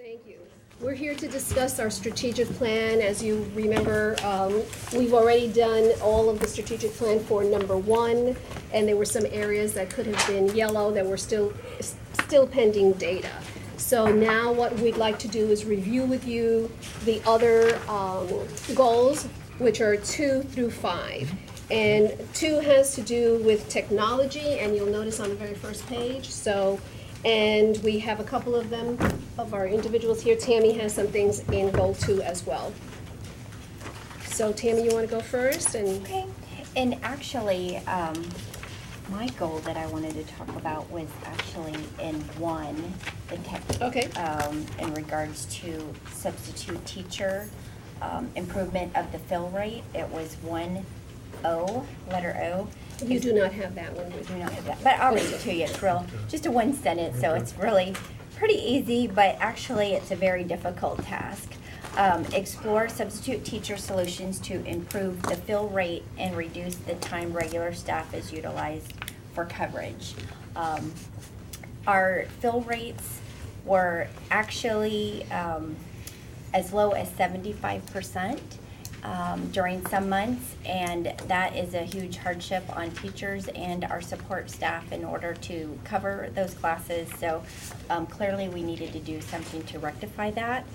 Thank you. We're here to discuss our strategic plan. As you remember, we've already done all of the strategic plan for number 1, and there were some areas that could have been yellow that were still pending data. So now what we'd like to do is review with you the other goals, which are 2 through 5. And 2 has to do with technology, and you'll notice on the very first page. And we have a couple of them, of our individuals here. Tammy has some things in goal 2 as well. So Tammy, you want to go first? Okay. And actually, my goal that I wanted to talk about was actually in 1, the tech, Okay. In regards to substitute teacher improvement of the fill rate. It was 1O, letter O. You do not have that one. We do not have that, but I'll read it to you. It's just a 1 sentence, so it's really pretty easy, but actually it's a very difficult task. Explore substitute teacher solutions to improve the fill rate and reduce the time regular staff is utilized for coverage. Our fill rates were actually as low as 75%. During some months, and that is a huge hardship on teachers and our support staff in order to cover those classes. So clearly we needed to do something to rectify that.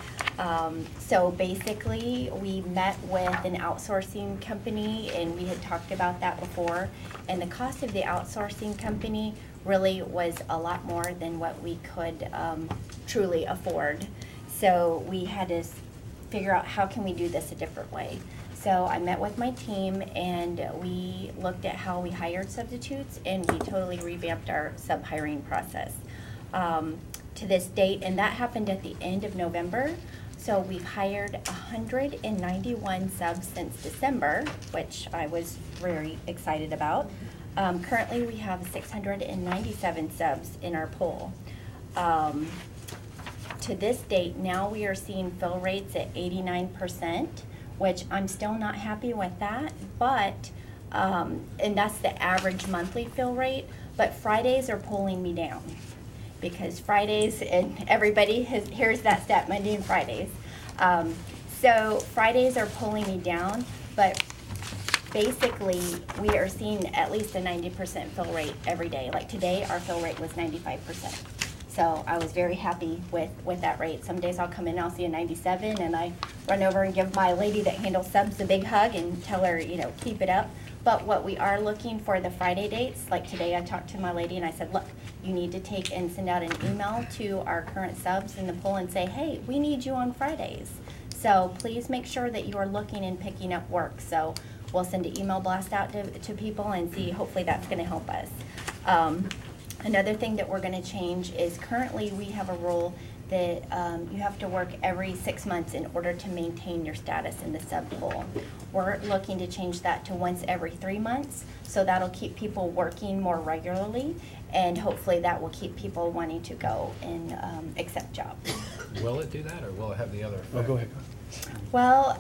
So basically we met with an outsourcing company, and we had talked about that before, and the cost of the outsourcing company really was a lot more than what we could truly afford. So we had to figure out how can we do this a different way. So I met with my team, and we looked at how we hired substitutes, and we totally revamped our sub-hiring process to this date, and that happened at the end of November. So we've hired 191 subs since December, which I was very excited about. Currently we have 697 subs in our pool. To this date, now we are seeing fill rates at 89%, which I'm still not happy with that, but, and that's the average monthly fill rate, but Fridays are pulling me down. Because Fridays, and everybody hears that stat, Monday and Fridays. So Fridays are pulling me down, but basically we are seeing at least a 90% fill rate every day. Like today, our fill rate was 95%. So I was very happy with that rate. Some days I'll come in and I'll see a 97, and I run over and give my lady that handles subs a big hug and tell her, you know, keep it up. But what we are looking for the Friday dates, like today I talked to my lady and I said, look, you need to take and send out an email to our current subs in the pool and say, hey, we need you on Fridays. So please make sure that you are looking and picking up work. So we'll send an email blast out to people and see, hopefully that's gonna help us. Another thing that we're going to change is currently we have a rule that you have to work every 6 months in order to maintain your status in the sub pool. We're looking to change that to once every 3 months, so that'll keep people working more regularly, and hopefully that will keep people wanting to go and accept jobs. Will it do that, or will it have the other effect? Oh, go ahead. Well,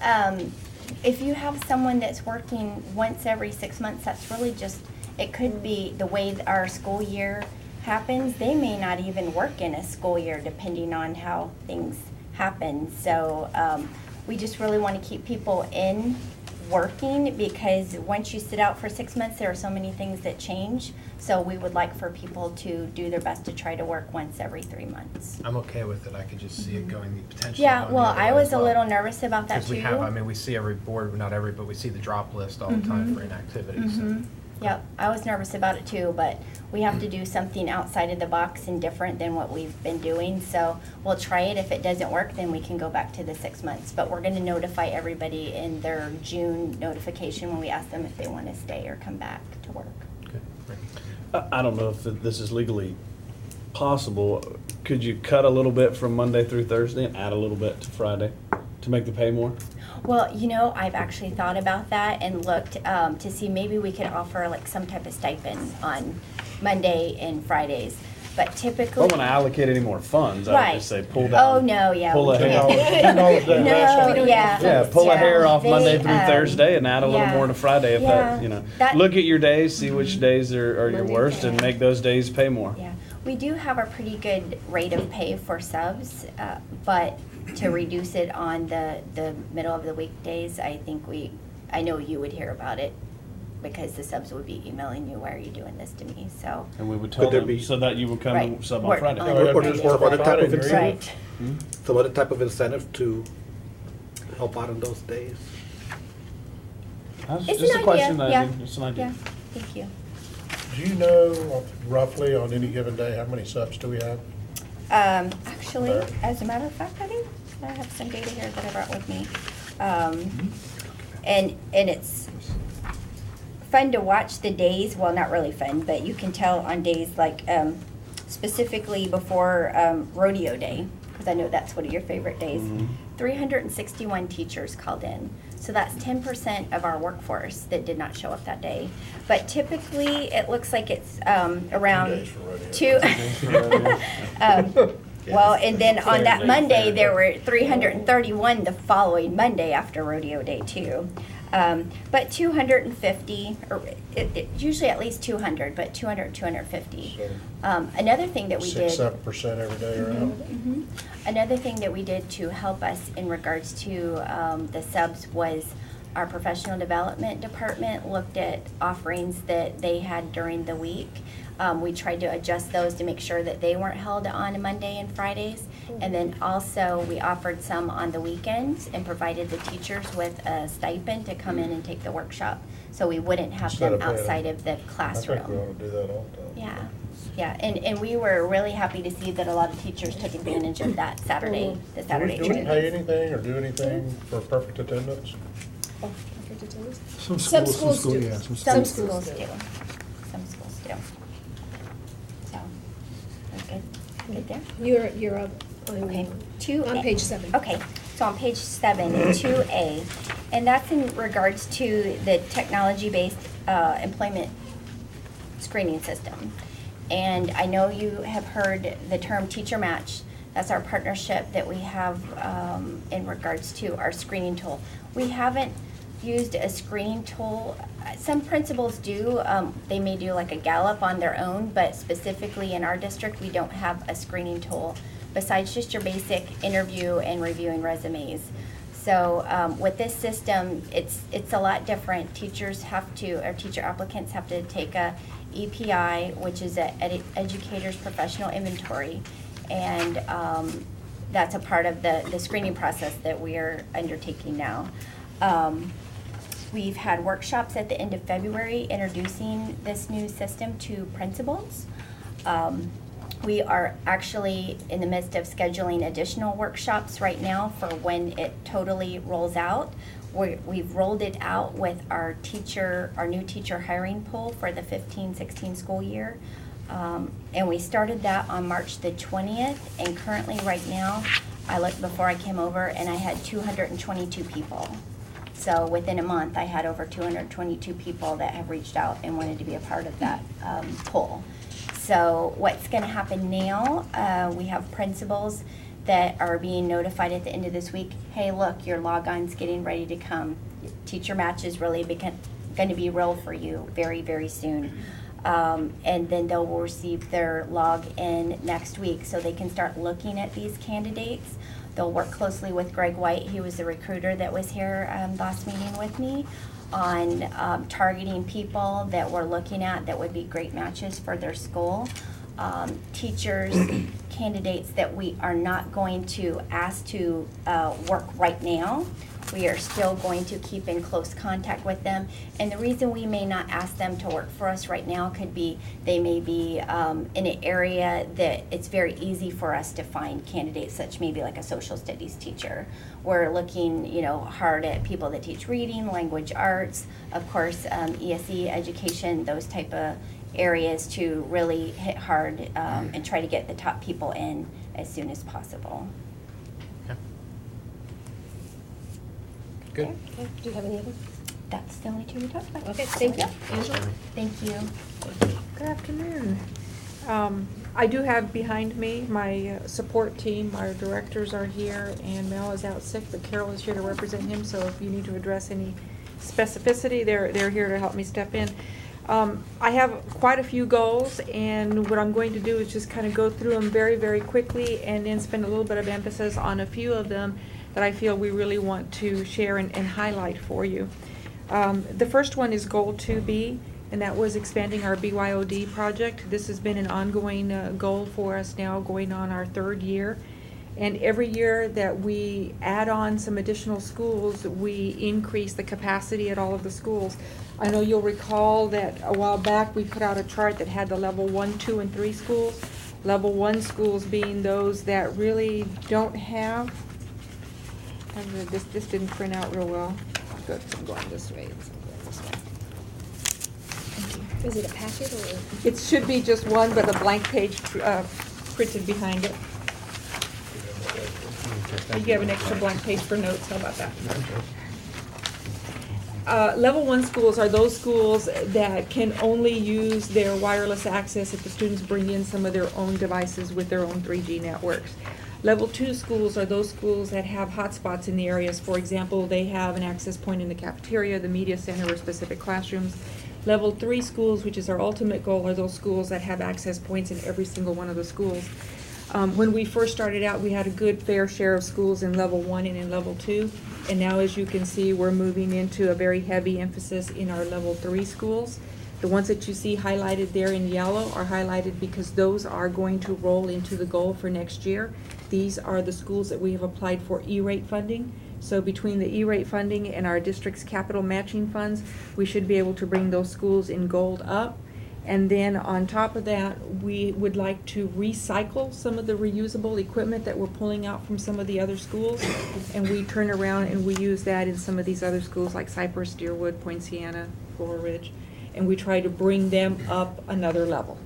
if you have someone that's working once every 6 months, that's really just, it could be the way our school year happens. They may not even work in a school year depending on how things happen. So we just really want to keep people in working, because once you sit out for 6 months, there are so many things that change. So we would like for people to do their best to try to work once every 3 months. I'm okay with it. I could just see it going potentially. Yeah, going well, the other I way was as a well. little nervous about that Because too. we have, I mean, we see every board, not every, but we see the drop list all the time for inactivity. So. Yep, I was nervous about it too, but we have to do something outside of the box and different than what we've been doing. So we'll try it. If it doesn't work, then we can go back to the 6 months. But we're going to notify everybody in their June notification when we ask them if they want to stay or come back to work. Okay. I don't know if this is legally possible. Could you cut a little bit from Monday through Thursday and add a little bit to Friday to make the pay more? Well, you know, I've actually thought about that and looked to see maybe we could offer like some type of stipend on Monday and Fridays. But typically, If I want to allocate any more funds, I Right. would just say pull down. oh no, yeah, Pull we a hair. can't. No, yeah. Pull a hair off They, Monday through Thursday and add a little yeah. more to Friday. If Yeah. that, you know, That- look at your days, see which days are your Monday, worst, and yeah. make those days pay more. Yeah. We do have a pretty good rate of pay for subs, but to reduce it on the middle of the weekdays, I know you would hear about it because the subs would be emailing you, why are you doing this to me? So, And we would tell there them be- so that you would come and Right. sub on Work Friday. on Or Friday. some other type of Friday, incentive, right. some other type of incentive to help out on those days. That's It's just an a question idea, that yeah. I did. It's an idea. Yeah, thank you. Do you know roughly on any given day, how many subs do we have? Actually, There. as a matter of fact, I do. I have some data here that I brought with me. And it's fun to watch the days, well, not really fun, but you can tell on days like, specifically before rodeo day, because I know that's one of your favorite days. 361 teachers called in. So that's 10% of our workforce that did not show up that day. But typically, it looks like it's around days for rodeo. Well, and then on that Fair day, Monday, fair there day. were 331 the following Monday after rodeo day too. But 250, or usually at least 200, but 200, 250. Another thing that we did. 6-7% every day around. Mhm. Another thing that we did to help us in regards to the subs was our professional development department looked at offerings that they had during the week. We tried to adjust those to make sure that they weren't held on Monday and Fridays. And then also, we offered some on the weekends and provided the teachers with a stipend to come in and take the workshop. So we wouldn't have Instead them of paying outside them. of the I think we classroom. ought to do that all the time. Yeah, yeah, and we were really happy to see that a lot of teachers took advantage of that Saturday, the Do Saturday we pay training. anything or do anything for perfect attendance? Oh, perfect attendance. Some Some schools schools do. yeah. Some Some schools schools do, some schools do. So, we're good, good there? You're up on, Okay, 2A. on page 7. Okay, so on page 7, 2A, and that's in regards to the technology-based employment screening system. And I know you have heard the term teacher match. That's our partnership that we have in regards to our screening tool. We haven't used a screening tool. Some principals do. They may do like a Gallup on their own, but specifically in our district, we don't have a screening tool besides just your basic interview and reviewing resumes. So with this system, it's a lot different. Teachers have to, or teacher applicants have to take a EPI, which is a educator's professional inventory, and that's a part of the screening process that we are undertaking now. We've had workshops at the end of February introducing this new system to principals. We are actually in the midst of scheduling additional workshops right now for when it totally rolls out. We've rolled it out with our new teacher hiring pool for the 15-16 school year. And we started that on March the 20th, and currently right now, I looked before I came over and I had 222 people. So within a month, I had over 222 people that have reached out and wanted to be a part of that pool. So what's going to happen now, we have principals that are being notified at the end of this week, hey, look, your logon's getting ready to come. Teacher match is really going to be real for you very, very soon. And then they will receive their login next week so they can start looking at these candidates. They'll work closely with Greg White. He was the recruiter that was here last meeting with me on targeting people that we're looking at that would be great matches for their school. Teachers, candidates that we are not going to ask to work right now. We are still going to keep in close contact with them. And the reason we may not ask them to work for us right now could be they may be in an area that it's very easy for us to find candidates, such maybe like a social studies teacher. We're looking, hard at people that teach reading, language arts, of course, ESE education, those type of areas to really hit hard and try to get the top people in as soon as possible. Good. Okay, do you have any other? That's the only two we talked about. Okay, thank you. Angela? Thank you. Good afternoon. I do have behind me my support team. Our directors are here, and Mel is out sick, but Carol is here to represent him, so if you need to address any specificity, they're here to help me step in. I have quite a few goals, and what I'm going to do is just kind of go through them very, very quickly and then spend a little bit of emphasis on a few of them that I feel we really want to share and highlight for you. The first one is Goal 2B, and that was expanding our BYOD project. This has been an ongoing goal for us now, going on our 3rd year. And every year that we add on some additional schools, we increase the capacity at all of the schools. I know you'll recall that a while back we put out a chart that had the level 1, 2, and 3 schools. Level 1 schools being those that really don't have, this didn't print out real well. Good, I'm going this way. Thank you. Is it a packet or? It should be just one, but a blank page printed behind it. You have an extra blank page for notes, how about that? Level 1 schools are those schools that can only use their wireless access if the students bring in some of their own devices with their own 3G networks. Level 2 schools are those schools that have hotspots in the areas. For example, they have an access point in the cafeteria, the media center, or specific classrooms. Level 3 schools, which is our ultimate goal, are those schools that have access points in every single one of the schools. When we first started out, we had a good fair share of schools in level 1 and in level 2. And now, as you can see, we're moving into a very heavy emphasis in our level 3 schools. The ones that you see highlighted there in yellow are highlighted because those are going to roll into the goal for next year. These are the schools that we have applied for E-rate funding. So between the E-rate funding and our district's capital matching funds, we should be able to bring those schools in gold up. And then on top of that, we would like to recycle some of the reusable equipment that we're pulling out from some of the other schools. And we turn around and we use that in some of these other schools like Cypress, Deerwood, Point Sienna, Floral Ridge. And we try to bring them up another level.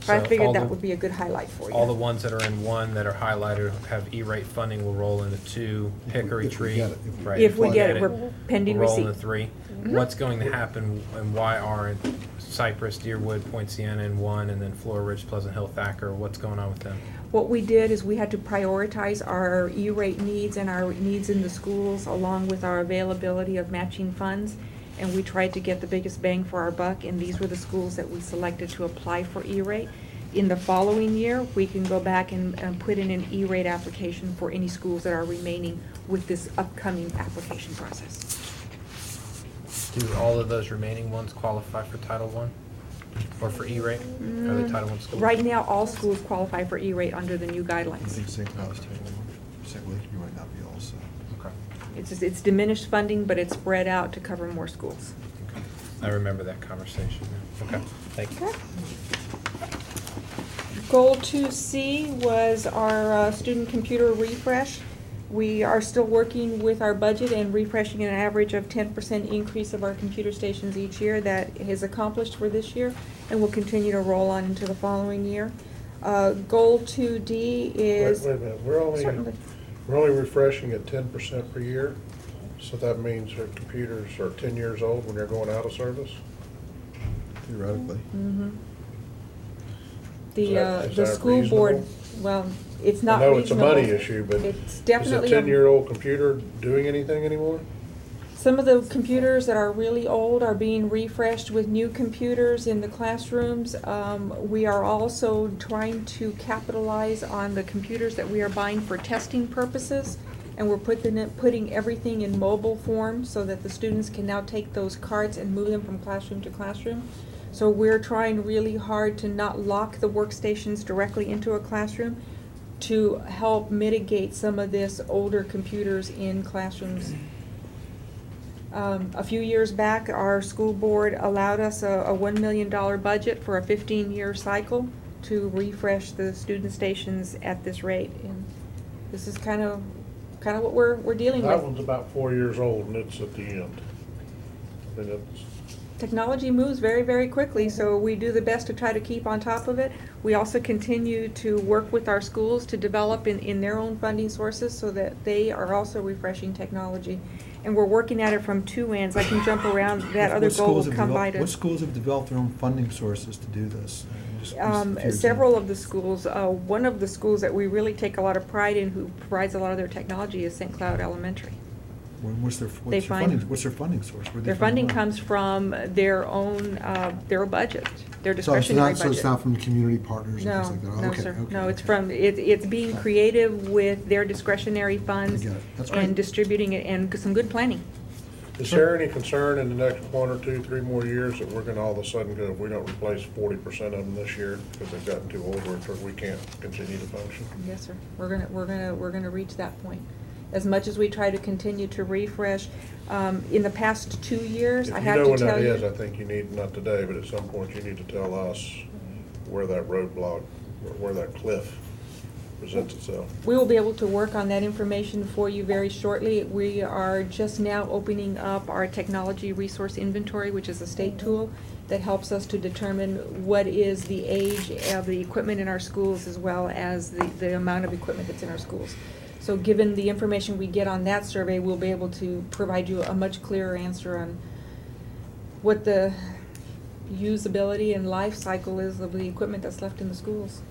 So I So figured all that the- would be a good highlight for you. All the ones that are in 1 that are highlighted have E-rate funding will roll into 2, Hickory if we Tree. get it. Right, If we we get it, we're pending we'll roll receipt. into 3. What's going to happen and why aren't Cypress, Deerwood, Point Sienna in 1, and then Floral Ridge, Pleasant Hill, Thacker? What's going on with them? What we did is we had to prioritize our E-rate needs and our needs in the schools along with our availability of matching funds. And we tried to get the biggest bang for our buck, and these were the schools that we selected to apply for E-rate. In the following year, we can go back and put in an E-rate application for any schools that are remaining with this upcoming application process. Do all of those remaining ones qualify for Title I? Or for E-rate? Are they Title I schools? Right now, all schools qualify for E-rate under the new I guidelines. think St. Cloud's Title I. St. Lakeview might not be also. Okay. It's diminished funding, but it's spread out to cover more schools. Okay. I remember that conversation now. Okay, thank you. Okay. Goal 2C was our student computer refresh. We are still working with our budget and refreshing an average of 10% increase of our computer stations each year. That is accomplished for this year and will continue to roll on into the following year. Goal 2D is... Wait a minute, Certainly. we're only refreshing at 10% per year, so that means our computers are 10 years old when they're going out of service? Theoretically. Mhm. Is The that school board, reasonable? well, it's not I know it's a reasonable. money issue, but It's is a definitely. 10-year-old computer doing anything anymore? Some of the computers that are really old are being refreshed with new computers in the classrooms. We are also trying to capitalize on the computers that we are buying for testing purposes. And we're putting everything in mobile form so that the students can now take those cards and move them from classroom to classroom. So we're trying really hard to not lock the workstations directly into a classroom to help mitigate some of this older computers in classrooms. A few years back, our school board allowed us a $1 million budget for a 15-year cycle to refresh the student stations at this rate. And this is kind of what we're dealing That with. one's about 4 years old and it's at the end. I mean, it's, Technology moves very, very quickly, so we do the best to try to keep on top of it. We also continue to work with our schools to develop in their own funding sources so that they are also refreshing technology. And we're working at it from 2 ends. I can jump around, that other What goal schools will have come by developed- What to. schools have developed their own funding sources to do this? Just a few Several examples. of the schools, one of the schools that we really take a lot of pride in who provides a lot of their technology is St. Cloud Elementary. What's their They find- what's their funding source? Where'd they Their find funding money? comes from their own, their budget, their So discretionary budget. it's not from community partners and No, things like that? no, Okay, sir. okay, No, it's okay. from, it's being creative with their discretionary funds I get it. That's and great. distributing it, and some good planning. Is there any concern in the next 1 or 2, 3 more years that we're gonna all of a sudden go, if we don't replace 40% of them this year because they've gotten too old, or we can't continue to function? Yes, sir. We're gonna reach that point. As much as we try to continue to refresh, in the past 2 years, If I you have know to when tell that you. is, I think you need, not today, but at some point, you need to tell us where that roadblock, or where that cliff presents itself. We will be able to work on that information for you very shortly. We are just now opening up our technology resource inventory, which is a state tool that helps us to determine what is the age of the equipment in our schools as well as the amount of equipment that's in our schools. So given the information we get on that survey, we'll be able to provide you a much clearer answer on what the usability and life cycle is of the equipment that's left in the schools.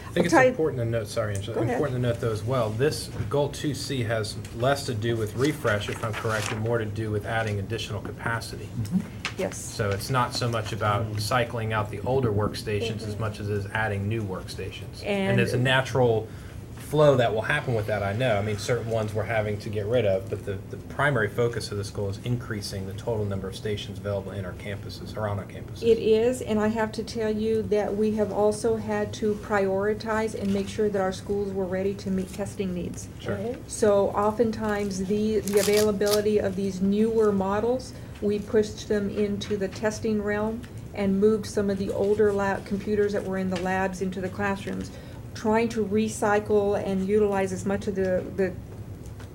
I think it's Okay. important to note, sorry, Angela, Go ahead. important to note though as well, this goal 2C has less to do with refresh, if I'm correct, and more to do with adding additional capacity. Mhm. Yes. So it's not so much about cycling out the older workstations as much as it is adding new workstations. And there's a natural flow that will happen with that, I know. I mean, certain ones we're having to get rid of, but the primary focus of this goal is increasing the total number of stations available in our campuses, or on our campuses. It is, and I have to tell you that we have also had to prioritize and make sure that our schools were ready to meet testing needs. Sure. So oftentimes, the availability of these newer models, we pushed them into the testing realm and moved some of the older lab computers that were in the labs into the classrooms, trying to recycle and utilize as much of the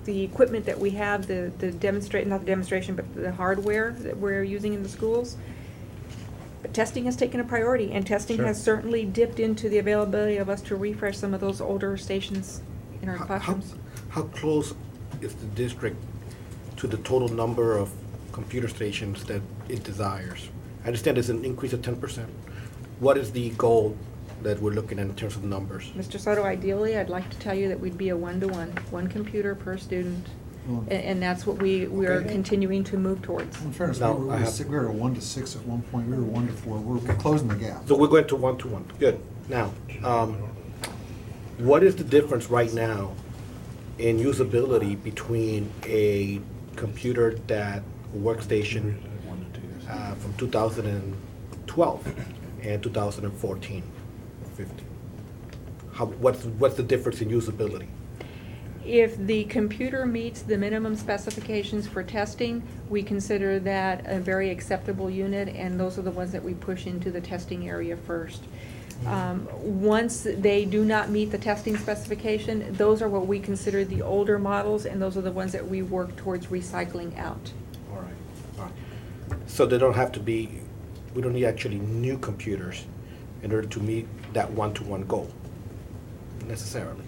equipment that we have, not the demonstration, but the hardware that we're using in the schools. But testing has taken a priority, and testing Sure. has certainly dipped into the availability of us to refresh some of those older stations in our classrooms. How close is the district to the total number of computer stations that it desires? I understand it's an increase of 10%. What is the goal that we're looking at in terms of numbers? Mr. Soto, ideally, I'd like to tell you that we'd be a 1-to-1, one computer per student, Well, and that's what we are Okay. continuing to move towards. In fairness, Now, we I have- were at 1 to 6 at one point, we were 1 to 4, we're closing the gap. So we're going to 1-to-1. Good. Now, what is the difference right now in usability between a computer workstation from 2012 and 2014 or 15? What's the difference in usability? If the computer meets the minimum specifications for testing, we consider that a very acceptable unit, and those are the ones that we push into the testing area first. Once they do not meet the testing specification, those are what we consider the older models, and those are the ones that we work towards recycling out. All right, all right. So they don't have to be, we don't need actually new computers in order to meet that 1-to-1 goal, necessarily.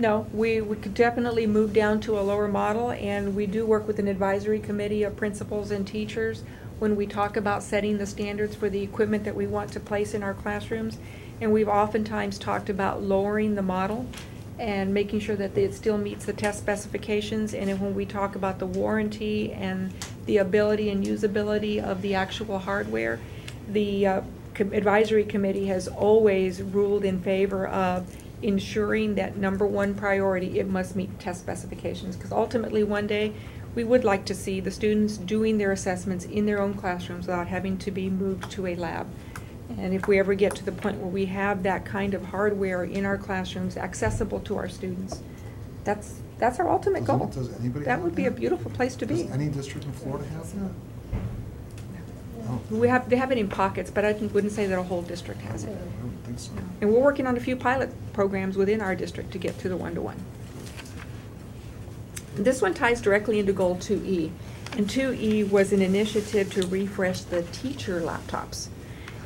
No, we could definitely move down to a lower model, and we do work with an advisory committee of principals and teachers when we talk about setting the standards for the equipment that we want to place in our classrooms. And we've oftentimes talked about lowering the model and making sure that it still meets the test specifications. And then when we talk about the warranty and the ability and usability of the actual hardware, the advisory committee has always ruled in favor of ensuring that number one priority, it must meet test specifications. Because ultimately, one day, we would like to see the students doing their assessments in their own classrooms without having to be moved to a lab. And if we ever get to the point where we have that kind of hardware in our classrooms accessible to our students, that's our ultimate goal. Does anybody That have would be a beautiful place to be. Does any district in Florida have that? No. They have it in pockets, but I wouldn't say that a whole district has I it. don't think so. And we're working on a few pilot programs within our district to get to the 1-to-1. This one ties directly into Goal 2E. And 2E was an initiative to refresh the teacher laptops.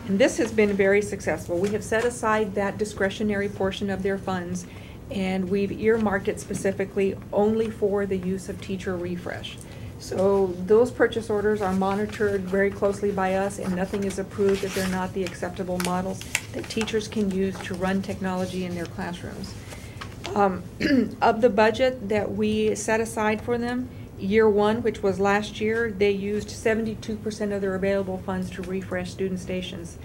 And this has been very successful. We have set aside that discretionary portion of their funds, and we've earmarked it specifically only for the use of teacher refresh. So those purchase orders are monitored very closely by us, and nothing is approved if they're not the acceptable models that teachers can use to run technology in their classrooms. Of the budget that we set aside for them, year one, which was last year, they used 72% of their available funds to refresh student stations.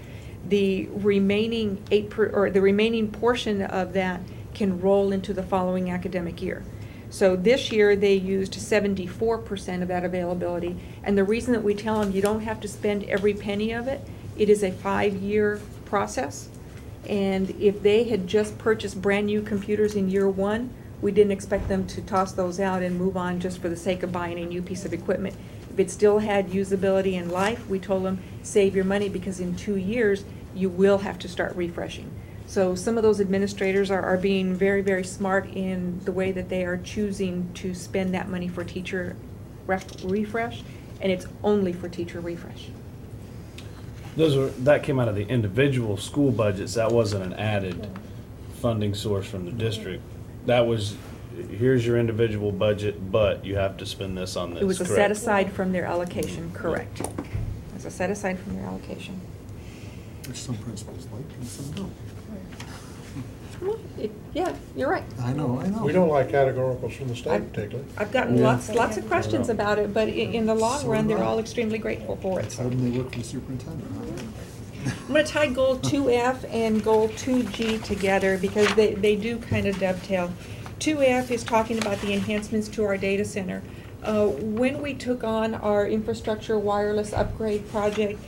The remaining the remaining portion of that can roll into the following academic year. So this year, they used 74% of that availability. And the reason that we tell them you don't have to spend every penny of it, it is a 5-year process. And if they had just purchased brand-new computers in year one, we didn't expect them to toss those out and move on just for the sake of buying a new piece of equipment. If it still had usability and life, we told them, save your money, because in 2 years, you will have to start refreshing. So some of those administrators are being very, very smart in the way that they are choosing to spend that money for teacher refresh, and it's only for teacher refresh. That came out of the individual school budgets. That wasn't an added funding source from the district. That was, here's your individual budget, but you have to spend this on this. It was a set correct? aside from their allocation, correct. It was a set aside from their allocation. Which some principals like and some don't. Well, yeah, you're right. I know. We don't like categoricals from the state particularly. I've gotten lots of questions about it, but in the long So run, do they're I. all extremely grateful for I it. told them they work for the superintendent. I'm gonna tie goal 2F and goal 2G together because they do kind of dovetail. 2F is talking about the enhancements to our data center. When we took on our infrastructure wireless upgrade project,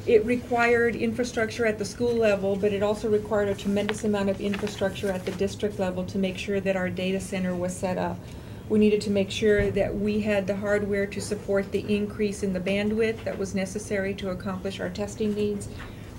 it required infrastructure at the school level, but it also required a tremendous amount of infrastructure at the district level to make sure that our data center was set up. We needed to make sure that we had the hardware to support the increase in the bandwidth that was necessary to accomplish our testing needs.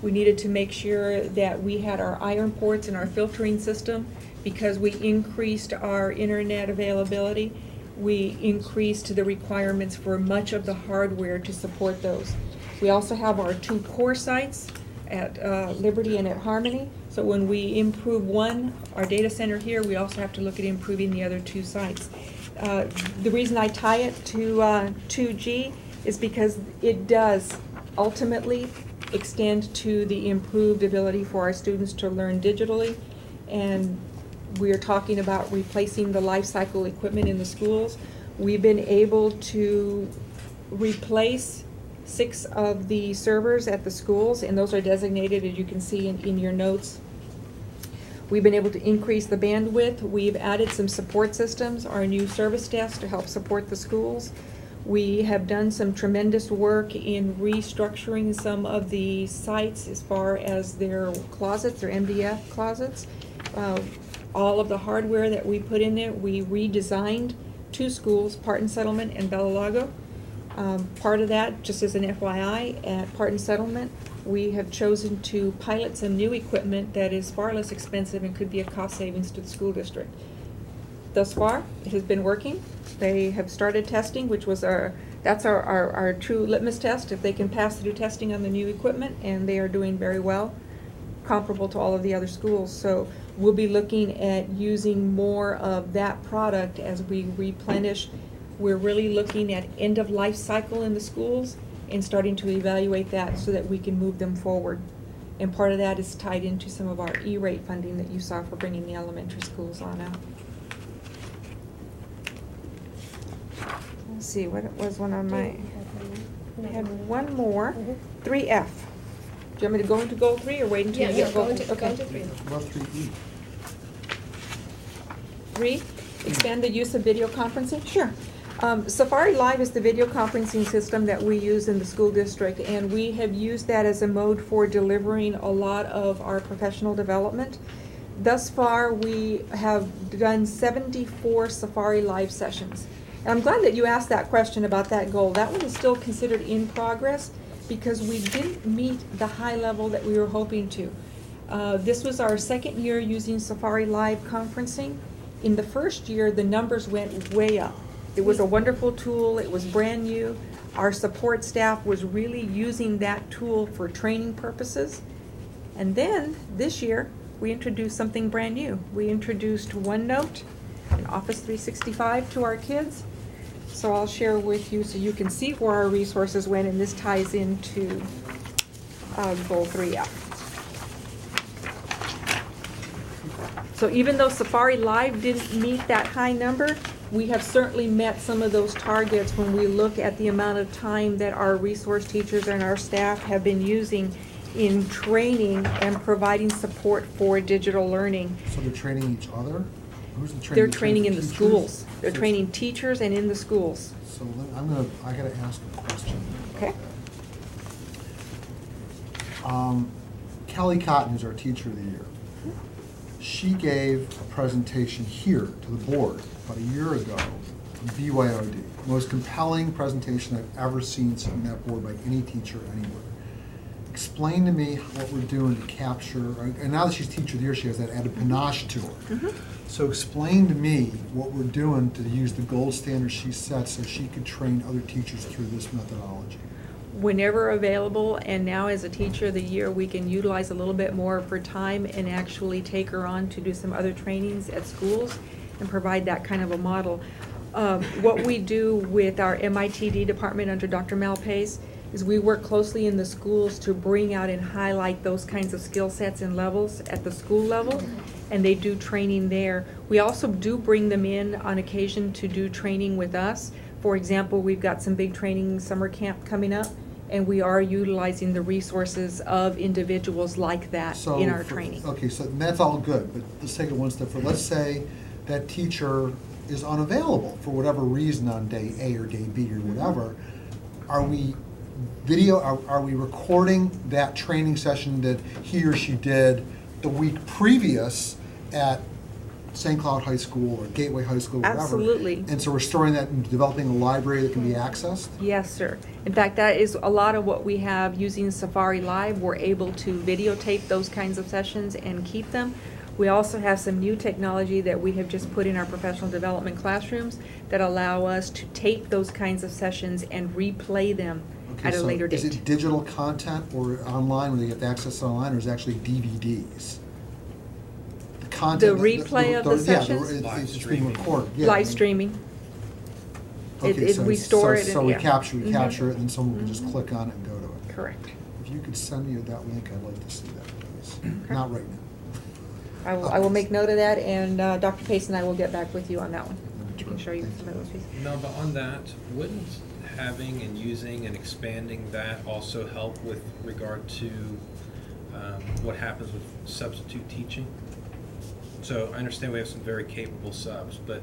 We needed to make sure that we had our iron ports and our filtering system because we increased our internet availability. We increased the requirements for much of the hardware to support those. We also have our 2 core sites at Liberty and at Harmony. So when we improve one, our data center here, we also have to look at improving the other 2 sites. The reason I tie it to 2G is because it does ultimately extend to the improved ability for our students to learn digitally. And we are talking about replacing the life cycle equipment in the schools. We've been able to replace 6 of the servers at the schools, and those are designated, as you can see in your notes. We've been able to increase the bandwidth. We've added some support systems, our new service desk to help support the schools. We have done some tremendous work in restructuring some of the sites as far as their closets, their MDF closets. All of the hardware that we put in there, we redesigned 2 schools, Parton Settlement and Bella Lago. Part of that, just as an FYI, at Parton Settlement, we have chosen to pilot some new equipment that is far less expensive and could be a cost savings to the school district. Thus far, it has been working. They have started testing, which was that's our true litmus test, if they can pass through testing on the new equipment, and they are doing very well, comparable to all of the other schools. So we'll be looking at using more of that product as we replenish. We're really looking at end of life cycle in the schools and starting to evaluate that so that we can move them forward. And part of that is tied into some of our E-rate funding that you saw for bringing the elementary schools on out. Let's see, what it was one on my, I had one more, 3F. Do you want me to go into goal 3 or wait until you Yeah, get go goal into 3? Okay. 3. Well, 3E. 3, expand the use of video conferencing? Sure. Safari Live is the video conferencing system that we use in the school district, and we have used that as a mode for delivering a lot of our professional development. Thus far, we have done 74 Safari Live sessions. And I'm glad that you asked that question about that goal. That one is still considered in progress because we didn't meet the high level that we were hoping to. This was our 2nd year using Safari Live conferencing. In the first year, the numbers went way up. It was a wonderful tool. It was brand new. Our support staff was really using that tool for training purposes. And then this year, we introduced something brand new. We introduced OneNote and Office 365 to our kids. So I'll share with you so you can see where our resources went, and this ties into goal 3F. So even though Safari Live didn't meet that high number, we have certainly met some of those targets when we look at the amount of time that our resource teachers and our staff have been using in training and providing support for digital learning. So they're training each other? Who's the training? They're training in the teachers? schools. They're So- training teachers and in the schools. So I gotta ask a question. Okay. Kelly Cotton, who's our teacher of the year, she gave a presentation here to the board about a year ago on BYOD. Most compelling presentation I've ever seen sitting on that board by any teacher anywhere. Explain to me what we're doing to capture, and now that she's teacher of the year, she has that added panache to her. So explain to me what we're doing to use the gold standard she set so she could train other teachers through this methodology. Whenever available, and now as a teacher of the year, we can utilize a little bit more of her time and actually take her on to do some other trainings at schools and provide that kind of a model. What we do with our MITD department under Dr. Malpace is we work closely in the schools to bring out and highlight those kinds of skill sets and levels at the school level, and they do training there. We also do bring them in on occasion to do training with us. For example, we've got some big training summer camp coming up, and we are utilizing the resources of individuals like that So in our for- training. Okay, so that's all good, but let's take it one step further. Let's say that teacher is unavailable for whatever reason on day A or day B or whatever. Are we are we recording that training session that he or she did the week previous at St. Cloud High School or Gateway High School, whatever? Absolutely. And so we're storing that and developing a library that can be accessed? Yes, sir. In fact, that is a lot of what we have using Safari Live. We're able to videotape those kinds of sessions and keep them. We also have some new technology that we have just put in our professional development classrooms that allow us to tape those kinds of sessions and replay them Okay, at a so later is date. it digital content or online where they get access online, or is it actually DVDs? The content. The replay of the sessions? Yeah, Live it's being streaming. recorded. Yeah, Live streaming. Okay, so We store it. So and- we yeah. capture it, Mhm. and then someone can just click on it and go to it. Correct. If you could send me that link, I'd like to see that, please. Okay. Not right now. I will make note of that, and Dr. Pace and I will get back with you on that one. I can show you Thank some of those pieces. No, but on that, wouldn't having and using and expanding that also help with regard to what happens with substitute teaching? So I understand we have some very capable subs, but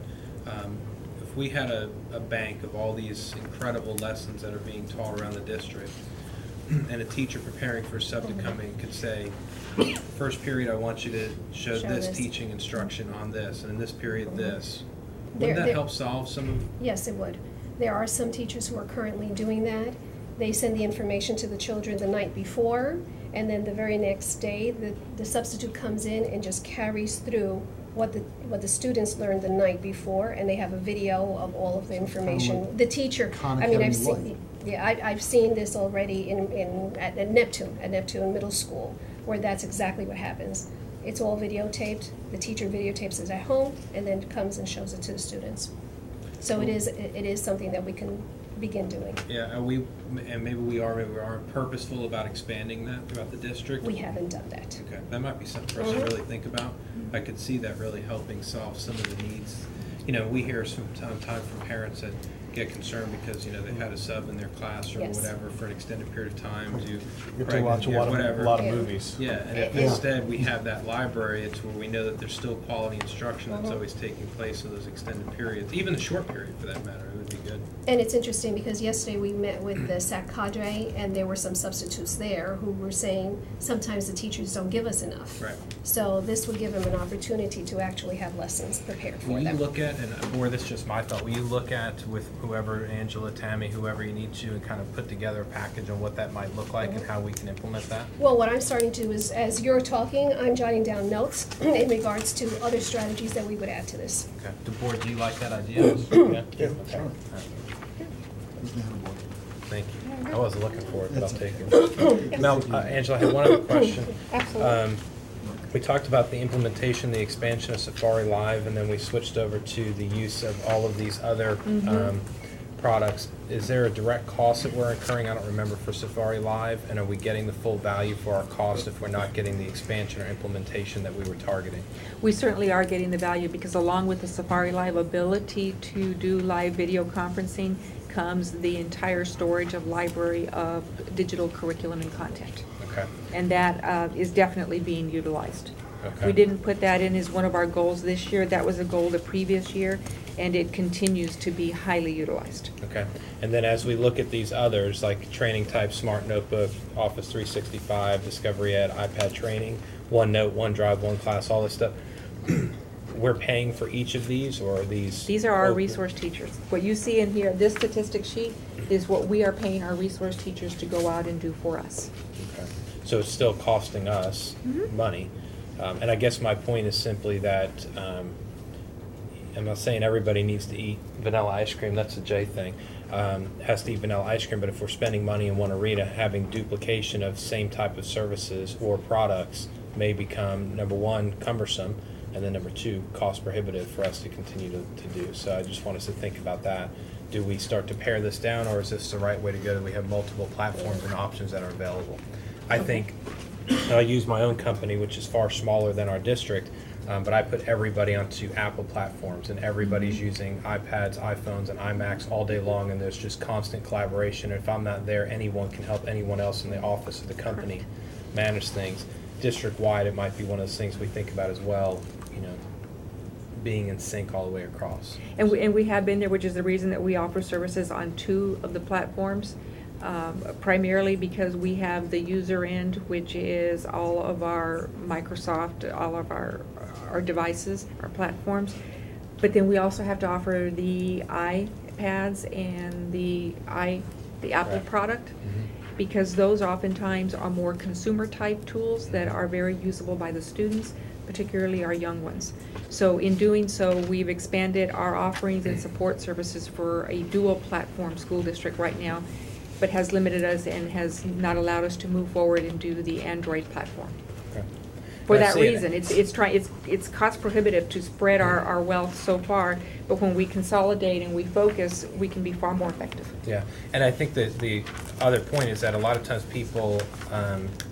if we had a bank of all these incredible lessons that are being taught around the district, and a teacher preparing for a sub to come in could say, first period, I want you to show Show this this. teaching instruction on this, and in this period, this. There- Wouldn't that there- help solve some of? Yes, it would. There are some teachers who are currently doing that. They send the information to the children the night before, and then the very next day, the substitute comes in and just carries through what the students learned the night before, and they have a video of all of the information. like The teacher, Khan I mean, Academy I've seen, Light. yeah, I've seen this already at Neptune Middle School, where that's exactly what happens. It's all videotaped, the teacher videotapes it at home, and then comes and shows it to the students. So it is something that we can begin doing. Yeah, and maybe we aren't purposeful about expanding that throughout the district? We haven't done that. Okay, that might be something for us to really think about. I could see that really helping solve some of the needs. You know, we hear from time to time from parents that get concerned because, you know, they've had a sub in their class or Yes. whatever for an extended period of time due You get to pregnant, watch a yeah, lot of, whatever. a lot of Yeah. movies. Yeah, and if Yeah. instead we have that library, it's where we know that there's still quality instruction that's always taking place in those extended periods, even the short period for that matter, it would be good. And it's interesting because yesterday we met with the SAC cadre, and there were some substitutes there who were saying sometimes the teachers don't give us enough. Right. So this would give them an opportunity to actually have lessons prepared for Will you them. look at, and or this is just my thought, will you look at with whoever, Angela, Tammy, whoever you need to, and kind of put together a package on what that might look like and how we can implement that? Well, what I'm starting to do is, as you're talking, I'm jotting down notes in regards to other strategies that we would add to this. Okay. The board, do you like that idea? Yeah. Sure. Who's the head board? Thank you. I wasn't looking for it, but I'll take it. Now, Angela, I have one other question. Absolutely. We talked about the implementation, the expansion of Safari Live, and then we switched over to the use of all of these other products, is there a direct cost that we're incurring? I don't remember for Safari Live, and are we getting the full value for our cost if we're not getting the expansion or implementation that we were targeting? We certainly are getting the value because along with the Safari Live ability to do live video conferencing comes the entire storage of library of digital curriculum and content. Okay. And that is definitely being utilized. Okay. We didn't put that in as one of our goals this year. That was a goal the previous year, and it continues to be highly utilized. Okay. And then as we look at these others, like training type, Smart Notebook, Office 365, Discovery Ed, iPad training, OneNote, OneDrive, OneClass, all this stuff, we're paying for each of these, or are these? These are our resource teachers. What you see in here, this statistic sheet, is what we are paying our resource teachers to go out and do for us. Okay. So it's still costing us money. And I guess my point is simply that I'm not saying everybody needs to eat vanilla ice cream, that's a J thing, has to eat vanilla ice cream, but if we're spending money in one arena, having duplication of same type of services or products may become, number one, cumbersome, and then number two, cost prohibitive for us to continue to do. So I just want us to think about that. Do we start to pare this down, or is this the right way to go, that we have multiple platforms and options that are available? I think, I'll use my own company, which is far smaller than our district, but I put everybody onto Apple platforms, and everybody's using iPads, iPhones, and iMacs all day long, and there's just constant collaboration. If I'm not there, anyone can help anyone else in the office of the company manage things. District-wide, it might be one of those things we think about as well, you know, being in sync all the way across. And we have been there, which is the reason that we offer services on 2 of the platforms. Primarily because we have the user end, which is all of our Microsoft, all of our devices, our platforms. But then we also have to offer the iPads and the Apple Right. product, Mm-hmm. because those oftentimes are more consumer type tools that are very usable by the students, particularly our young ones. So in doing so, we've expanded our offerings and support services for a dual platform school district right now, but has limited us and has not allowed us to move forward and do the Android platform. Okay. For I that see it. reason, it's cost prohibitive to spread our wealth so far, but when we consolidate and we focus, we can be far more effective. Yeah, and I think that the other point is that a lot of times people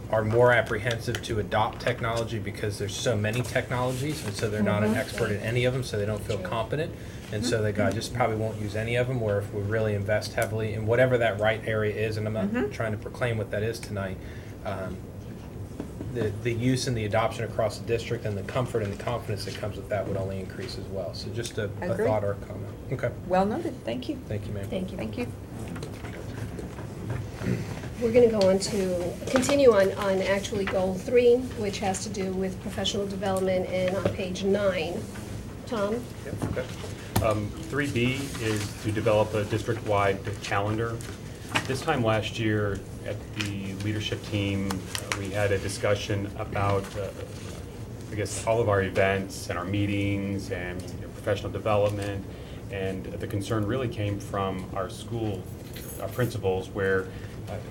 are more apprehensive to adopt technology because there's so many technologies, and so they're not an expert in any of them, so they don't feel competent. And so they go, I just probably won't use any of them, where if we really invest heavily in whatever that right area is, and I'm not trying to proclaim what that is tonight, the use and the adoption across the district and the comfort and the confidence that comes with that would only increase as well. So just a Agreed. thought or a comment. Okay, Well noted, thank you. thank you, ma'am. Thank you. Thank you. We're going to go on to, continue on actually goal 3, which has to do with professional development, and on page 9. Tom? Yep, okay. 3B is to develop a district-wide calendar. This time last year at the leadership team, we had a discussion about, I guess, all of our events and our meetings and professional development. And the concern really came from our school, our principals, where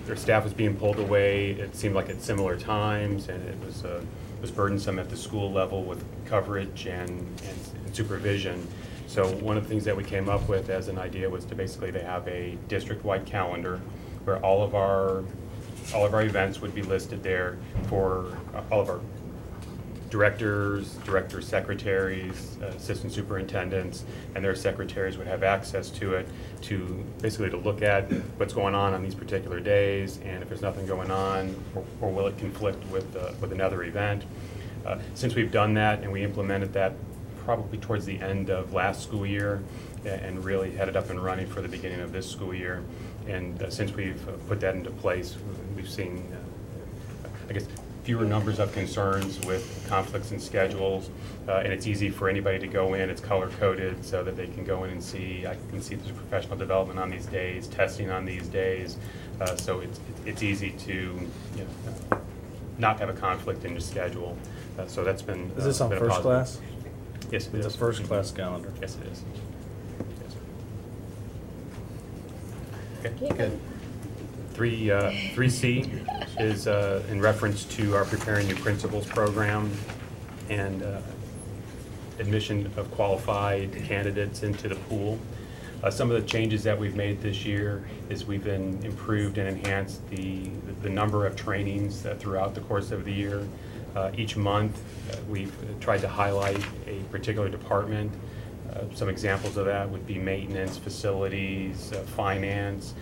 their staff was being pulled away. It seemed like at similar times, and it was burdensome at the school level with coverage and supervision. So one of the things that we came up with as an idea was to basically to have a district-wide calendar where all of our events would be listed there for all of our directors, secretaries, assistant superintendents, and their secretaries would have access to it to basically to look at what's going on these particular days, and if there's nothing going on, or will it conflict with another event. Since we've done that and we implemented that probably towards the end of last school year and really had it up and running for the beginning of this school year, and since we've put that into place, we've seen, I guess, fewer numbers of concerns with conflicts in schedules, and it's easy for anybody to go in. It's color-coded so that they can go in and see, I can see there's professional development on these days, testing on these days, so it's easy to not have a conflict in your schedule. So that's been Is this on been a first positive. class? Yes, it It's a is. first class calendar. Yes, it is. Yes. Yeah. Okay, good. 3C is in reference to our Preparing New Principals program and admission of qualified candidates into the pool. Some of the changes that we've made this year is we've improved and enhanced the number of trainings throughout the course of the year. Each month, we've tried to highlight a particular department. Some examples of that would be maintenance, facilities, finance.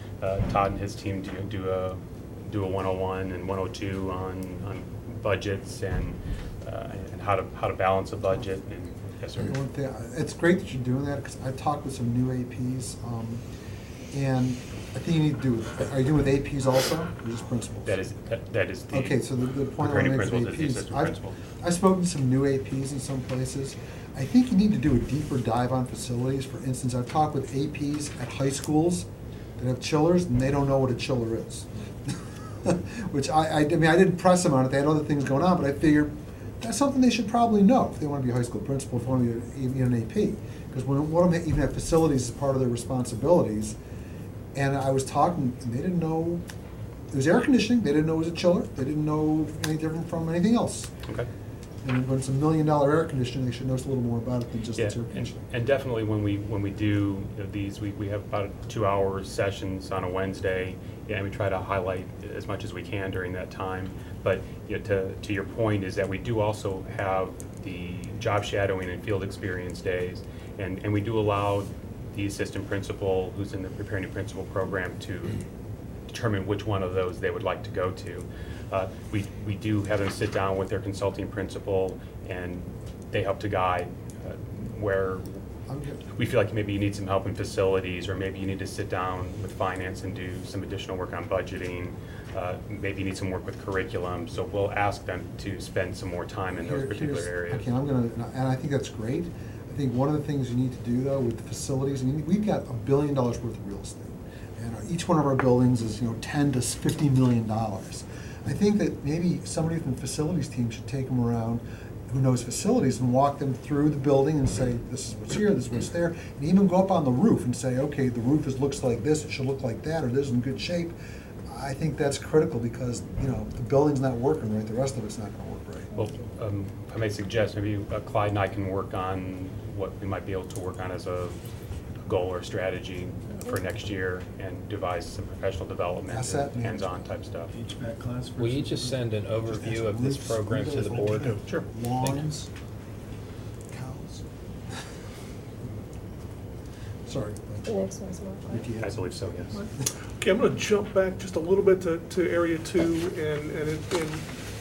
Todd and his team do a 101 and 102 on budgets and how to balance a budget. And yes, sir. One thing, it's great that you're doing that, because I talked with some new APs, and I think you need to do it. Are you doing with APs also, or just principals? That is the. Okay, so the point I want to grading make principles with is the APs, assistant principal. I've spoken to some new APs in some places. I think you need to do a deeper dive on facilities. For instance, I've talked with APs at high schools that have chillers, and they don't know what a chiller is. Which I mean, I didn't press them on it. They had other things going on, but I figured that's something they should probably know if they want to be a high school principal, if they want to be an AP. Because when one of them even have facilities as part of their responsibilities, and I was talking, and they didn't know, it was air conditioning, they didn't know it was a chiller, they didn't know any different from anything else. Okay. And when it's $1 million air conditioning, they should know a little more about it than just Yeah, it's air conditioning. and definitely when we do these, we have about 2-hour sessions on a Wednesday, and we try to highlight as much as we can during that time. But to your point is that we do also have the job shadowing and field experience days, and we do allow the assistant principal who's in the Preparing New Principal program to determine which one of those they would like to go to. We do have them sit down with their consulting principal, and they help to guide where we feel like maybe you need some help in facilities, or maybe you need to sit down with finance and do some additional work on budgeting. Maybe you need some work with curriculum, so we'll ask them to spend some more time in those particular areas. Okay, and I think that's great. I think one of the things you need to do though with the facilities, I mean, we've got $1 billion worth of real estate, and each one of our buildings is $10 to $50 million. I think that maybe somebody from the facilities team should take them around who knows facilities and walk them through the building and say, this is what's here, this is what's there, and even go up on the roof and say, okay, the roof looks like this, it should look like that, or this is in good shape. I think that's critical because, the building's not working right, the rest of it's not gonna work right. Well, I may suggest maybe Clyde and I can work on what we might be able to work on as a goal or strategy for next year and devise some professional development Asset and hands-on type stuff. HVAC class. Will you just send an overview of this program to the board? Sure. Lawns, cows. Sorry. The next one's more fun. Ricky I has- believe so, yes. Okay, I'm going to jump back just a little bit to Area 2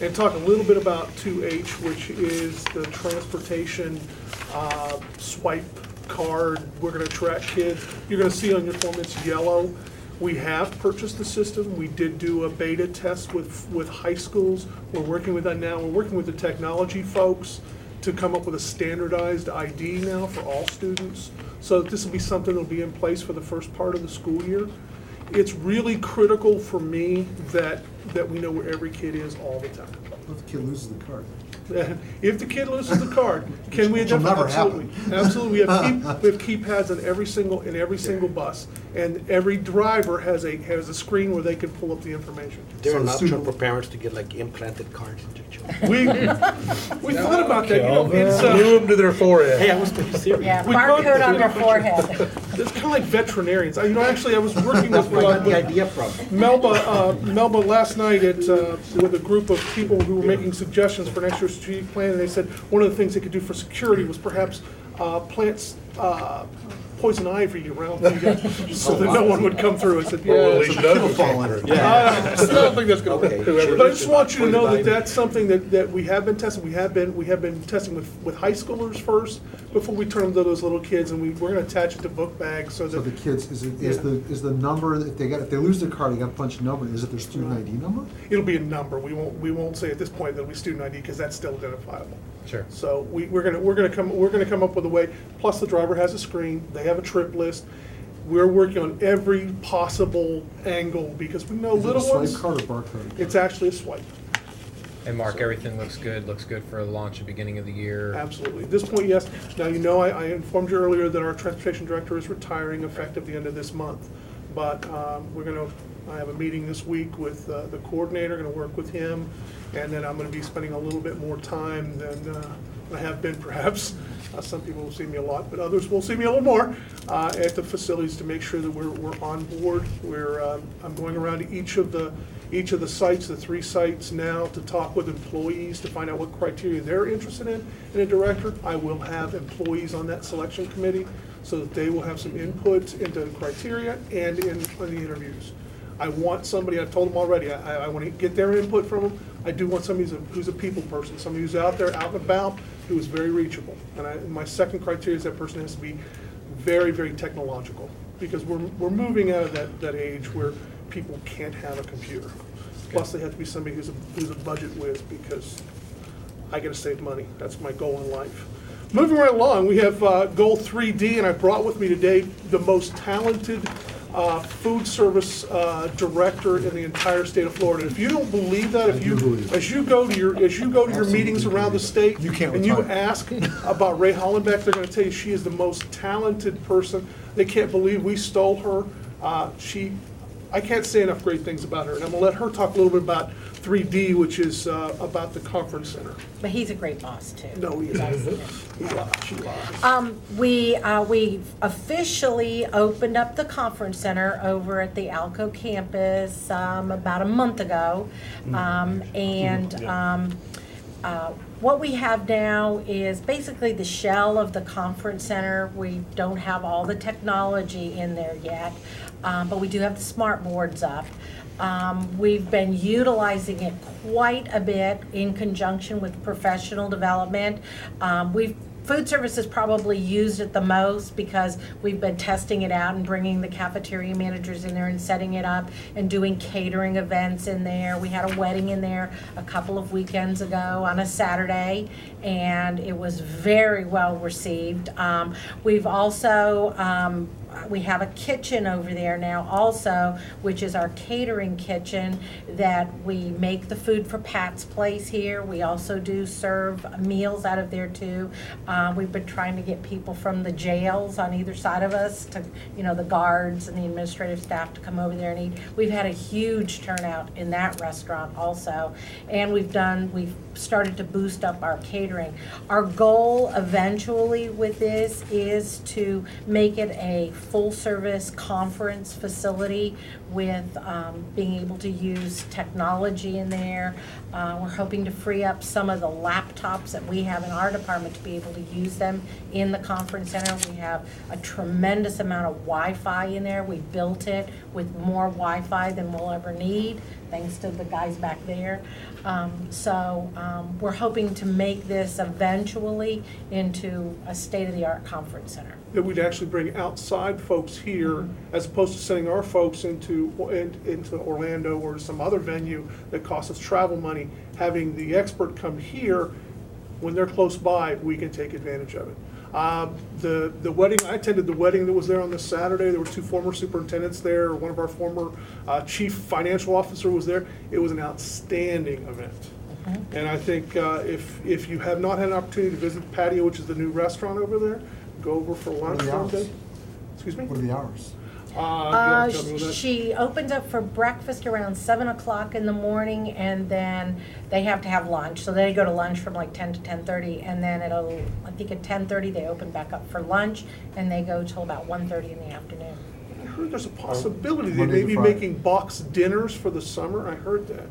and talk a little bit about 2H, which is the transportation swipe card. We're going to track kids. You're going to see on your form it's yellow. We have purchased the system. We did do a beta test with high schools. We're working with that now. We're working with the technology folks to come up with a standardized ID now for all students. So this will be something that will be in place for the first part of the school year. It's really critical for me that we know where every kid is all the time. What if the kid loses the card? If the kid loses the card, can we Which will identify? never Absolutely, happen. absolutely. We have keypads on every single bus, and every driver has a screen where they can pull up the information. There So an the option student- for parents to get like implanted cards into children? We thought about that. It's Glue them to their forehead. Hey, I was being serious. Yeah, We barcode can't- on their forehead. it's kind of like veterinarians. Actually, I was working That's with where I got the idea from. Melba last night with a group of people who were making suggestions for next year's strategic plan, and they said one of the things they could do for security was perhaps plant poison ivy around so that no one would come through. I said, yeah. Release doesn't fall come in. through. I don't think that's going to Okay, work. sure. But I just want you to know that Poison ivy. that's something that we have been testing. We have been testing with high schoolers first before we turn them to those little kids, and we're going to attach it to book bags so So the that kids, is the number, if they lose their card, they got a bunch of numbers, is it their student ID number? it'll be a number. We won't say at this point that it'll be student ID because that's still identifiable. Sure. So we're gonna come up with a way. Plus, the driver has a screen. They have a trip list. We're working on every possible angle because we know Is it a little swipe ones. card or barcode? It's actually a swipe. And Mark, everything looks good for the launch at the beginning of the year. Absolutely. At this point, yes. Now, I informed you earlier that our transportation director is retiring effective the end of this month. But I have a meeting this week with the coordinator, going to work with him, and then I'm going to be spending a little bit more time than and I have been perhaps, some people will see me a lot, but others will see me a little more, at the facilities to make sure that we're on board. I'm going around to each of the sites, the 3 sites now, to talk with employees to find out what criteria they're interested in a director. I will have employees on that selection committee so that they will have some input into the criteria and in the interviews. I want somebody, I've told them already, I want to get their input from them. I do want somebody who's a people person, somebody who's out there, out and about, who is very reachable. And my second criteria is that person has to be very, very technological, because we're moving out of that age where people can't have a computer. Plus, they have to be somebody who's a budget whiz, because I gotta save money. That's my goal in life. Moving right along, we have goal 3D, and I brought with me today the most talented food service director in the entire state of Florida. If you don't believe that, as you go to your meetings around the state, and you ask about Ray Hollenbeck, they're going to tell you she is the most talented person. They can't believe we stole her. I can't say enough great things about her, and I'm going to let her talk a little bit about 3D, which is about the conference center. But he's a great boss, too. No, he is. She lies. We officially opened up the conference center over at the Alco campus about a month ago. What we have now is basically the shell of the conference center. We don't have all the technology in there yet, but we do have the smart boards up. We've been utilizing it quite a bit in conjunction with professional development. Food service has probably used it the most because we've been testing it out and bringing the cafeteria managers in there and setting it up and doing catering events in there. We had a wedding in there a couple of weekends ago on a Saturday, and it was very well received. We've also we have a kitchen over there now also, which is our catering kitchen, that we make the food for Pat's Place here. We also do serve meals out of there too. We've been trying to get people from the jails on either side of us to, the guards and the administrative staff to come over there and eat. We've had a huge turnout in that restaurant also. And we've started to boost up our catering. Our goal eventually with this is to make it a full-service conference facility with being able to use technology in there. We're hoping to free up some of the laptops that we have in our department to be able to use them in the conference center. We have a tremendous amount of Wi-Fi in there. We built it with more Wi-Fi than we'll ever need, thanks to the guys back there. We're hoping to make this eventually into a state-of-the-art conference center. That we'd actually bring outside folks here, as opposed to sending our folks into Orlando or some other venue that costs us travel money. Having the expert come here, when they're close by, we can take advantage of it. The wedding, I attended the wedding that was there on this Saturday. There were 2 former superintendents there. One of our former chief financial officer was there. It was an outstanding event. And I think if you have not had an opportunity to visit the patio, which is the new restaurant over there, go over for lunch someday. Excuse me? What are the hours? She opens up for breakfast around 7 o'clock in the morning, and then they have to have lunch. So they go to lunch from like 10 to 10:30, and then I think at 10:30 they open back up for lunch, and they go till about 1:30 in the afternoon. I heard there's a possibility they may be making box dinners for the summer. I heard that.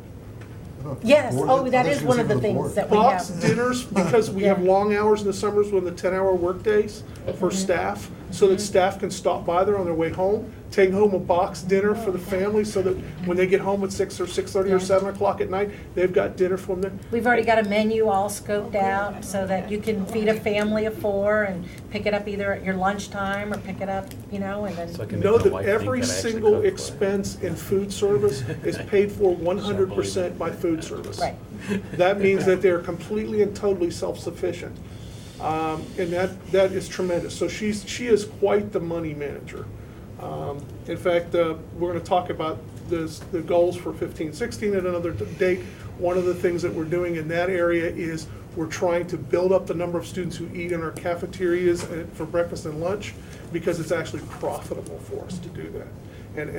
Yes, that is one of the things that we have. Box dinners, because we have long hours in the summers with the 10-hour work days for staff, so that staff can stop by there on their way home, take home a box dinner for the family, so that when they get home at 6 or 6:30 or 7 o'clock at night, they've got dinner for them. We've already got a menu all scoped out so that you can feed a family of 4 and pick it up either at your lunchtime or pick it up, and then. So Know that every single expense in food service is paid for 100% by food service. Right. That means that they're completely and totally self-sufficient. And that is tremendous. So she is quite the money manager. In fact, we're going to talk about the goals for 15-16 at another date. One of the things that we're doing in that area is we're trying to build up the number of students who eat in our cafeterias for breakfast and lunch, because it's actually profitable for us to do that. And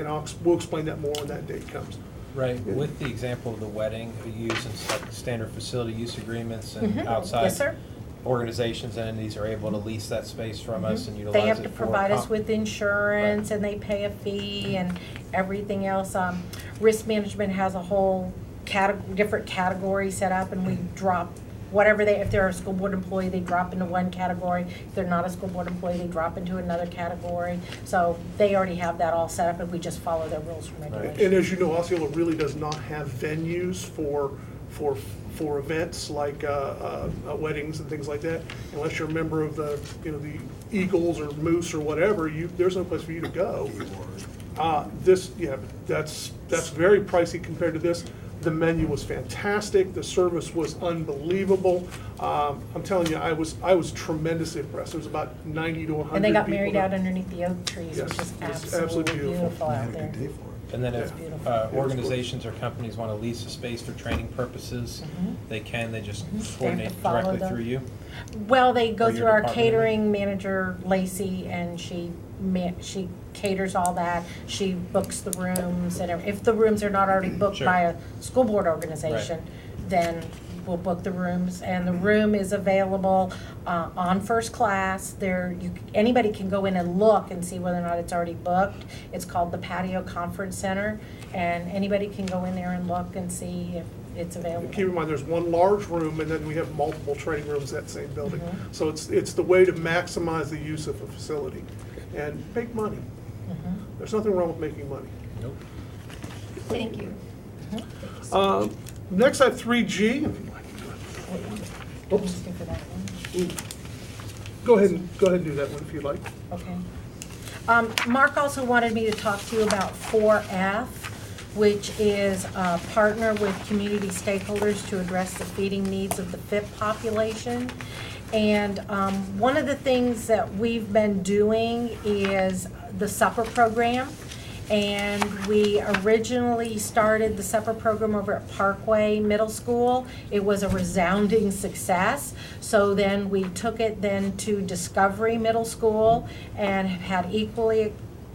we'll explain that more when that date comes. Right, with the example of the wedding, using standard facility use agreements and outside. Yes, sir. organizations and entities are able to lease that space from us and utilize it They have to for provide us comp- with insurance, Right. and they pay a fee and everything else. Risk management has a whole different category set up, and we drop whatever if they're a school board employee, they drop into one category. If they're not a school board employee, they drop into another category. So they already have that all set up, and we just follow their rules and regulations. And as you know, Osceola really does not have venues for events like weddings and things like that. Unless you're a member of the Eagles or Moose or whatever, there's no place for you to go. That's very pricey compared to this. The menu was fantastic. The service was unbelievable. I'm telling you, I was tremendously impressed. There was about 90 to 100 people. And they got married there. out underneath the oak trees, Yes, which is it's absolutely beautiful. beautiful I out had a there. good day for it. And then if It's beautiful. organizations or companies want to lease a space for training purposes, they can, they just coordinate follow directly them. through you. Well, they go Or your through our department, catering manager, Lacey, and she caters all that. She books the rooms, and if the rooms are not already booked Sure. by a school board organization, then we'll book the rooms. And the room is available on First Class. Anybody can go in and look and see whether or not it's already booked. It's called the Patio Conference Center, and anybody can go in there and look and see if it's available. Keep in mind, there's one large room, and then we have multiple training rooms in that same building. Mm-hmm. So it's the way to maximize the use of a facility and make money. Mm-hmm. There's nothing wrong with making money. Nope. Thank you. Next, I have 3G. If you'd like to Oops. Stick to that one. go ahead and do that one if you'd like. Okay. Mark also wanted me to talk to you about 4F, which is partner with community stakeholders to address the feeding needs of the FIP population. And one of the things that we've been doing is the supper program. And we originally started the supper program over at Parkway Middle School. It was a resounding success. So then we took it then to Discovery Middle School and have had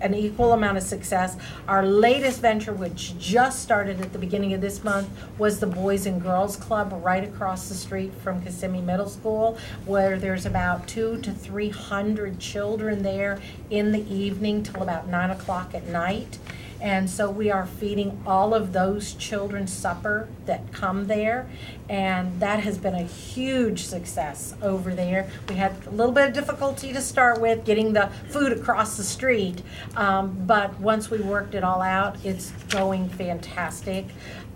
an equal amount of success. Our latest venture, which just started at the beginning of this month, was the Boys and Girls Club right across the street from Kissimmee Middle School, where there's about 200 to 300 children there in the evening till about 9 o'clock at night. And so we are feeding all of those children supper that come there, and that has been a huge success over there. We had a little bit of difficulty to start with getting the food across the street, but once we worked it all out, it's going fantastic.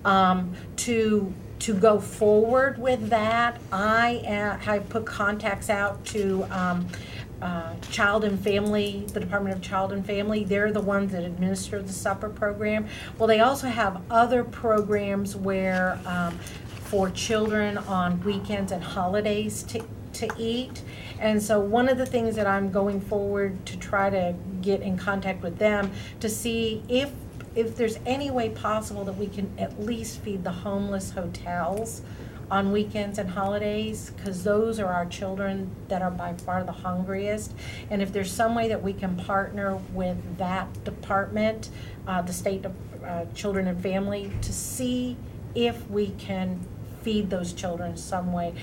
To go forward with that, I have put contacts out to Child and Family, the Department of Child and Family. They're the ones that administer the supper program. Well, they also have other programs where for children on weekends and holidays to eat. And so one of the things that I'm going forward to try to get in contact with them to see if there's any way possible that we can at least feed the homeless hotels on weekends and holidays, because those are our children that are by far the hungriest. And if there's some way that we can partner with that department, the State Children and Family, to see if we can feed those children some way.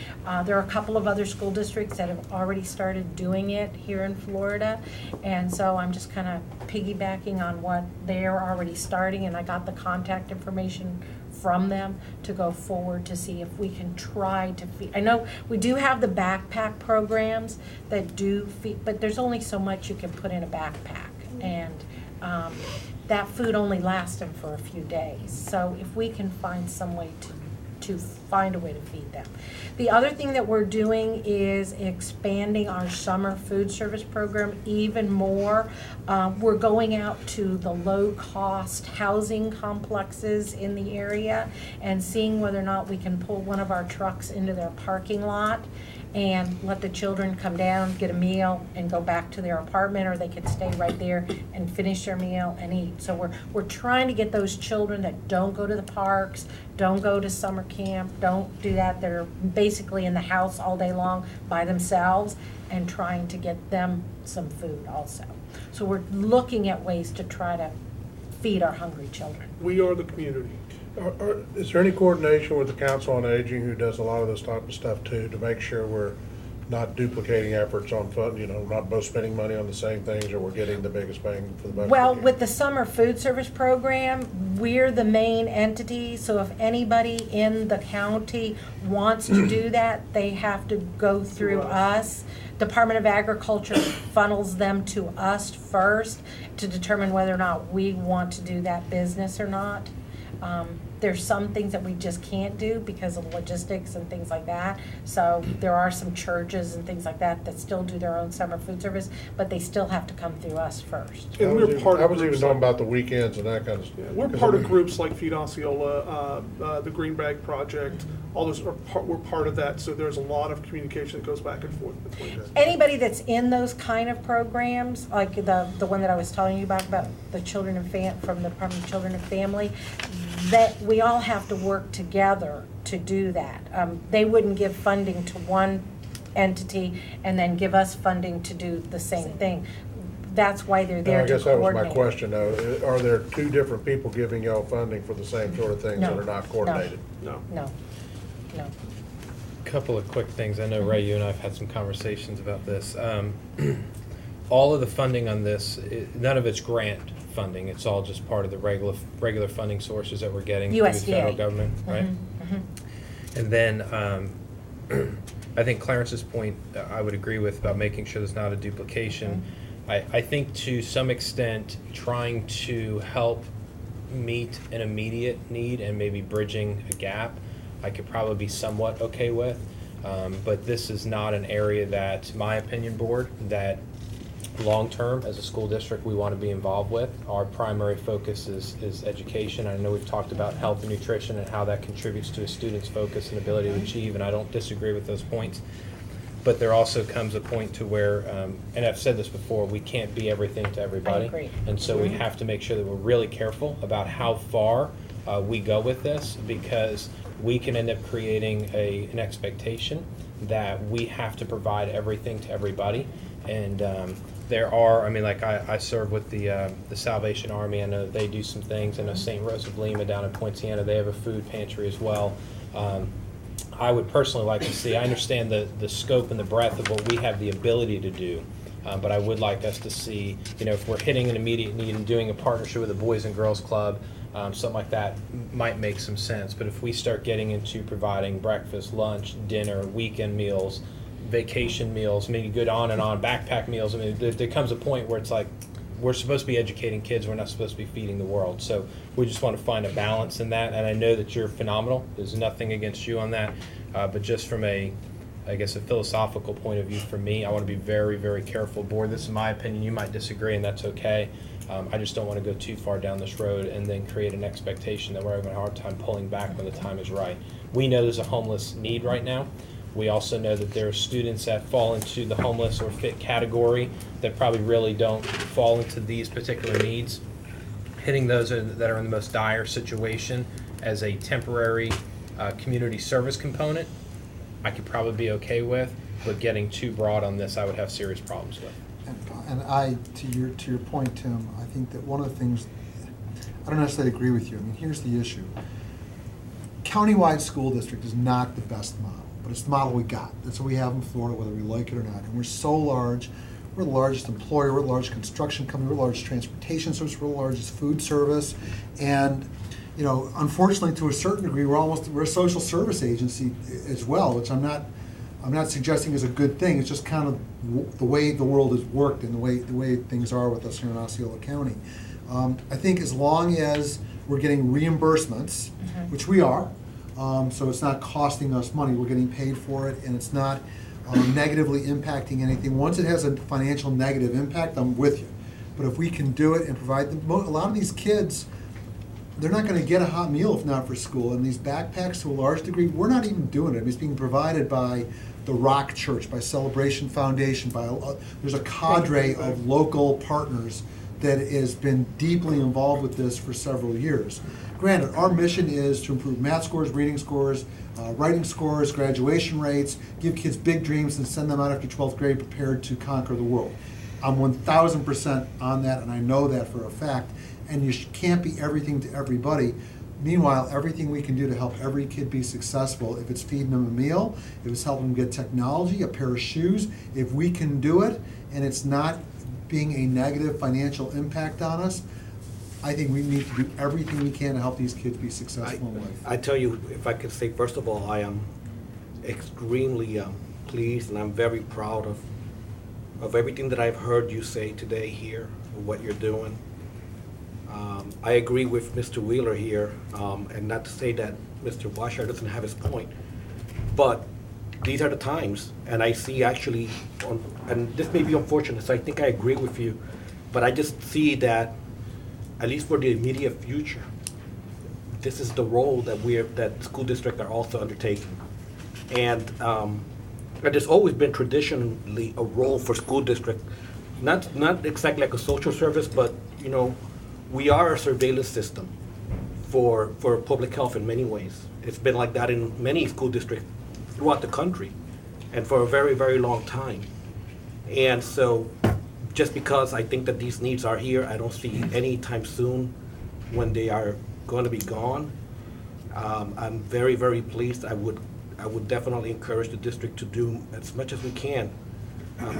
There are a couple of other school districts that have already started doing it here in Florida, and so I'm just kind of piggybacking on what they're already starting, and I got the contact information from them to go forward to see if we can try to feed. I know we do have the backpack programs that do feed, but there's only so much you can put in a backpack, and that food only lasts them for a few days. So if we can find some way to find a way to feed them. The other thing that we're doing is expanding our summer food service program even more. We're going out to the low-cost housing complexes in the area and seeing whether or not we can pull one of our trucks into their parking lot and let the children come down, get a meal, and go back to their apartment, or they could stay right there and finish their meal and eat. So we're trying to get those children that don't go to the parks, don't go to summer camp, don't do that, they're basically in the house all day long by themselves, and trying to get them some food also. So we're looking at ways to try to feed our hungry children. We are the community. Is there any coordination with the Council on Aging, who does a lot of this type of stuff too, to make sure we're not duplicating efforts on fund, not both spending money on the same things, or we're getting the biggest bang for the buck. Well, we can. with the summer food service program, we're the main entity, so if anybody in the county wants to do that, they have to go through us. Department of Agriculture funnels them to us first to determine whether or not we want to do that business or not. There's some things that we just can't do because of logistics and things like that. So there are some churches and things like that that still do their own summer food service, but they still have to come through us first. And I we're was part of even groups talking like- about the weekends and that kind of stuff. Yeah, we're part of groups like Feed Osceola, the Green Bag Project, all those we're part of that, so there's a lot of communication that goes back and forth between us. Anybody that's in those kind of programs, like the one that I was telling you about the children and from the Department of Children and Family, that we all have to work together to do that. They wouldn't give funding to one entity and then give us funding to do the same thing. That's why they're No, there I to guess that was my coordinate. question, though. Are there two different people giving y'all funding for the same sort of things that No. are not coordinated? No. No, no. Couple of quick things. I know, Ray, you and I have had some conversations about this. All of the funding on this, none of it's grant funding. It's all just part of the regular funding sources that we're getting through the federal USDA. government, right? And then I think Clarence's point I would agree with about making sure there's not a duplication. I think to some extent trying to help meet an immediate need and maybe bridging a gap, I could probably be somewhat okay with. But this is not an area that, my opinion, board, that long-term as a school district we want to be involved with. Our primary focus is education. I know we've talked about health and nutrition and how that contributes to a student's focus and ability to achieve, and I don't disagree with those points. But there also comes a point to where, and I've said this before, we can't be everything to everybody. I agree. And so we have to make sure that we're really careful about how far we go with this, because we can end up creating an expectation that we have to provide everything to everybody. And there are, I mean, like I serve with the Salvation Army. I know they do some things. I know St. Rose of Lima down in Poinciana, they have a food pantry as well. I would personally like to see, I understand the scope and the breadth of what we have the ability to do, but I would like us to see, if we're hitting an immediate need and doing a partnership with the Boys and Girls Club, something like that might make some sense. But if we start getting into providing breakfast, lunch, dinner, weekend meals, vacation meals, I mean, you go on and on, backpack meals, I mean, there comes a point where it's like, we're supposed to be educating kids, we're not supposed to be feeding the world. So we just want to find a balance in that, and I know that you're phenomenal. There's nothing against you on that, but just from a philosophical point of view for me, I want to be very, very careful. Board, this is my opinion, you might disagree, and that's okay. I just don't want to go too far down this road and then create an expectation that we're having a hard time pulling back when the time is right. We know there's a homeless need right now. We also know that there are students that fall into the homeless or fit category that probably really don't fall into these particular needs. Hitting those that are in the most dire situation as a temporary community service component, I could probably be okay with, but getting too broad on this, I would have serious problems with. And I, to your point, Tim, I think that one of the things, I don't necessarily agree with you. I mean, here's the issue. Countywide school district is not the best model, but it's the model we got. That's what we have in Florida, whether we like it or not. And we're so large. We're the largest employer. We're the largest construction company. We're the largest transportation service. We're the largest food service. And, unfortunately, to a certain degree, we're a social service agency as well, which I'm not suggesting is a good thing. It's just kind of the way the world has worked and the way things are with us here in Osceola County. I think as long as we're getting reimbursements, which we are, so it's not costing us money, we're getting paid for it, and it's not negatively impacting anything. Once it has a financial negative impact, I'm with you. But if we can do it and provide them, a lot of these kids, they're not going to get a hot meal if not for school. And these backpacks, to a large degree, we're not even doing it. I mean, it's being provided by the Rock Church, by Celebration Foundation, there's a cadre of local partners that has been deeply involved with this for several years. Granted, our mission is to improve math scores, reading scores, writing scores, graduation rates, give kids big dreams, and send them out after 12th grade prepared to conquer the world. I'm 1,000% on that, and I know that for a fact. And you can't be everything to everybody. Meanwhile, everything we can do to help every kid be successful, if it's feeding them a meal, if it's helping them get technology, a pair of shoes, if we can do it, and it's not being a negative financial impact on us, I think we need to do everything we can to help these kids be successful in life. I tell you, if I could say, first of all, I am extremely pleased and I'm very proud of everything that I've heard you say today here, what you're doing. I agree with Mr. Wheeler here, and not to say that Mr. Washar doesn't have his point, but these are the times, and I see actually, and this may be unfortunate, so I think I agree with you, but I just see that, at least for the immediate future, this is the role that school districts are also undertaking. And there's always been traditionally a role for school district, not exactly like a social service, but we are a surveillance system for public health in many ways. It's been like that in many school districts throughout the country, and for a very, very long time. And so, just because I think that these needs are here, I don't see any time soon when they are going to be gone. I'm very, very pleased. I would definitely encourage the district to do as much as we can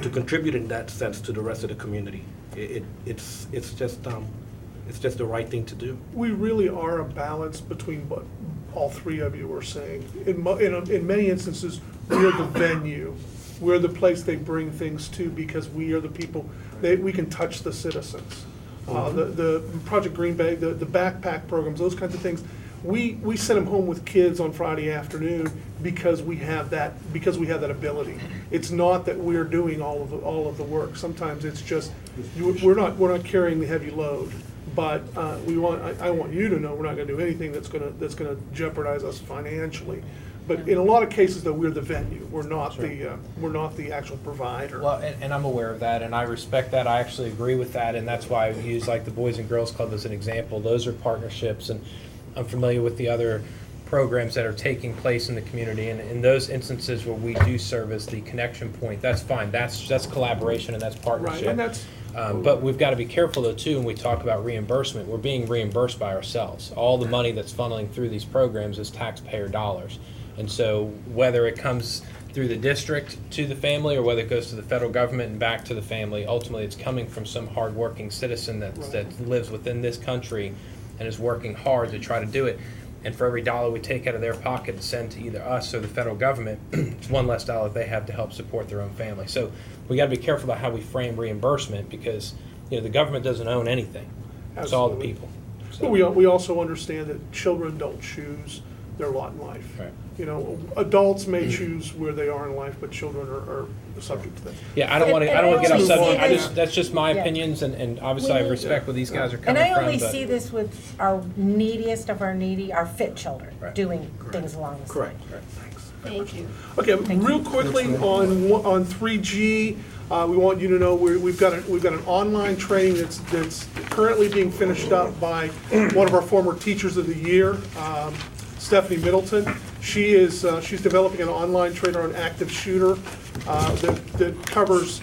to contribute in that sense to the rest of the community. It's just the right thing to do. We really are a balance between what all three of you are saying. In many instances, we're the venue. We're the place they bring things to because we are the people, we can touch the citizens. The Project Green Bay, the backpack programs, those kinds of things, we send them home with kids on Friday afternoon because we have that ability. It's not that we're doing all of the work. Sometimes it's just we're not carrying the heavy load. But I want you to know we're not going to do anything that's going to jeopardize us financially. But in a lot of cases, though, we're the venue. We're not the actual provider. Well, and I'm aware of that, and I respect that. I actually agree with that, and that's why I use like the Boys and Girls Club as an example. Those are partnerships, and I'm familiar with the other programs that are taking place in the community. And in those instances where we do serve as the connection point, that's fine. That's collaboration and that's partnership. Right, and that's. But we've got to be careful, though, too, when we talk about reimbursement. We're being reimbursed by ourselves. All the money that's funneling through these programs is taxpayer dollars. And so whether it comes through the district to the family or whether it goes to the federal government and back to the family, ultimately it's coming from some hardworking citizen that lives within this country and is working hard to try to do it. And for every dollar we take out of their pocket to send to either us or the federal government, it's one less dollar they have to help support their own family. So we got to be careful about how we frame reimbursement because the government doesn't own anything. It's all the people. So. But we also understand that children don't choose their lot in life. Right. Adults may choose where they are in life, but children are subject to that. Yeah, I don't want to get off subject. this- That's just my Yeah. opinions, and obviously I respect where these guys are And coming I from. only but- see this with our neediest of our needy, our fit children, Right. doing things along the Correct. Thank you. Okay, real quickly on 3G, we want you to know we've got an online training that's currently being finished up by one of our former teachers of the year, Stephanie Middleton. She's developing an online training on active shooter that covers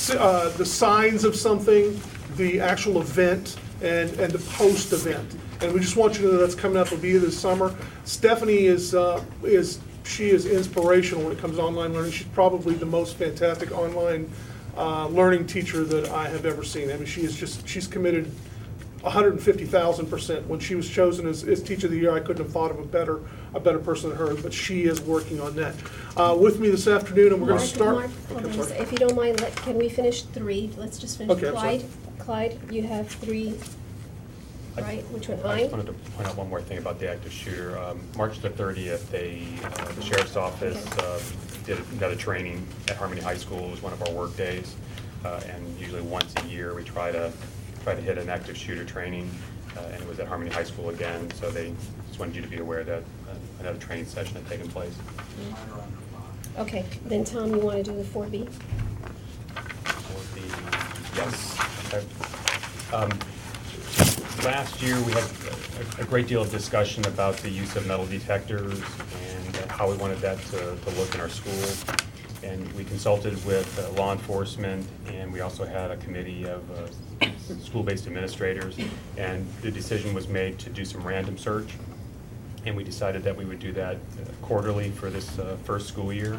the signs of something, the actual event, and the post event. And we just want you to know that's coming up. It'll be this summer. Stephanie is inspirational when it comes to online learning. She's probably the most fantastic online learning teacher that I have ever seen. I mean, she's committed 150,000%. When she was chosen as teacher of the year, I couldn't have thought of a better person than her. But she is working on that. With me this afternoon, and we're going to start. Mark, hold on a second. If you don't mind, can we finish 3? Let's just finish. Okay, I'm sorry. Clyde, you have 3, right? Which one? I just wanted to point out one more thing about the active shooter. March the 30th, the sheriff's office did another training at Harmony High School. It was one of our work days, and usually once a year we try to hit an active shooter training, and it was at Harmony High School again. So they just wanted you to be aware that another training session had taken place. Okay, then Tom, you want to do the 4B? Yes. Okay. Last year, we had a great deal of discussion about the use of metal detectors and how we wanted that to look in our schools. And we consulted with law enforcement, and we also had a committee of school-based administrators, and the decision was made to do some random search. And we decided that we would do that quarterly for this first school year.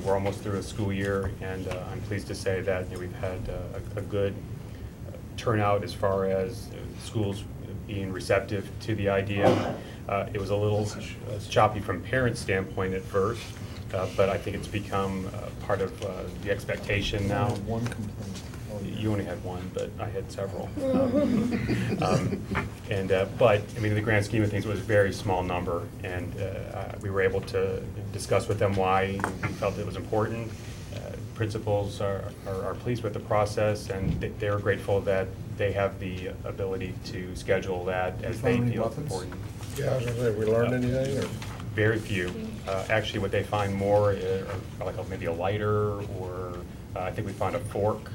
We're almost through a school year, and I'm pleased to say that we've had a good turnout as far as schools being receptive to the idea. It was a little choppy from parents' standpoint at first, but I think it's become part of the expectation now. One complaint. You only had one, but I had several. But, I mean, in the grand scheme of things, it was a very small number, and we were able to discuss with them why we felt it was important. Principals are pleased with the process, and they're grateful that they have the ability to schedule that as they found any feel it's weapons? important. Yeah, I was gonna say, we learned anything, or? Very few. Actually, what they find more are like maybe a lighter, or I think we found a fork.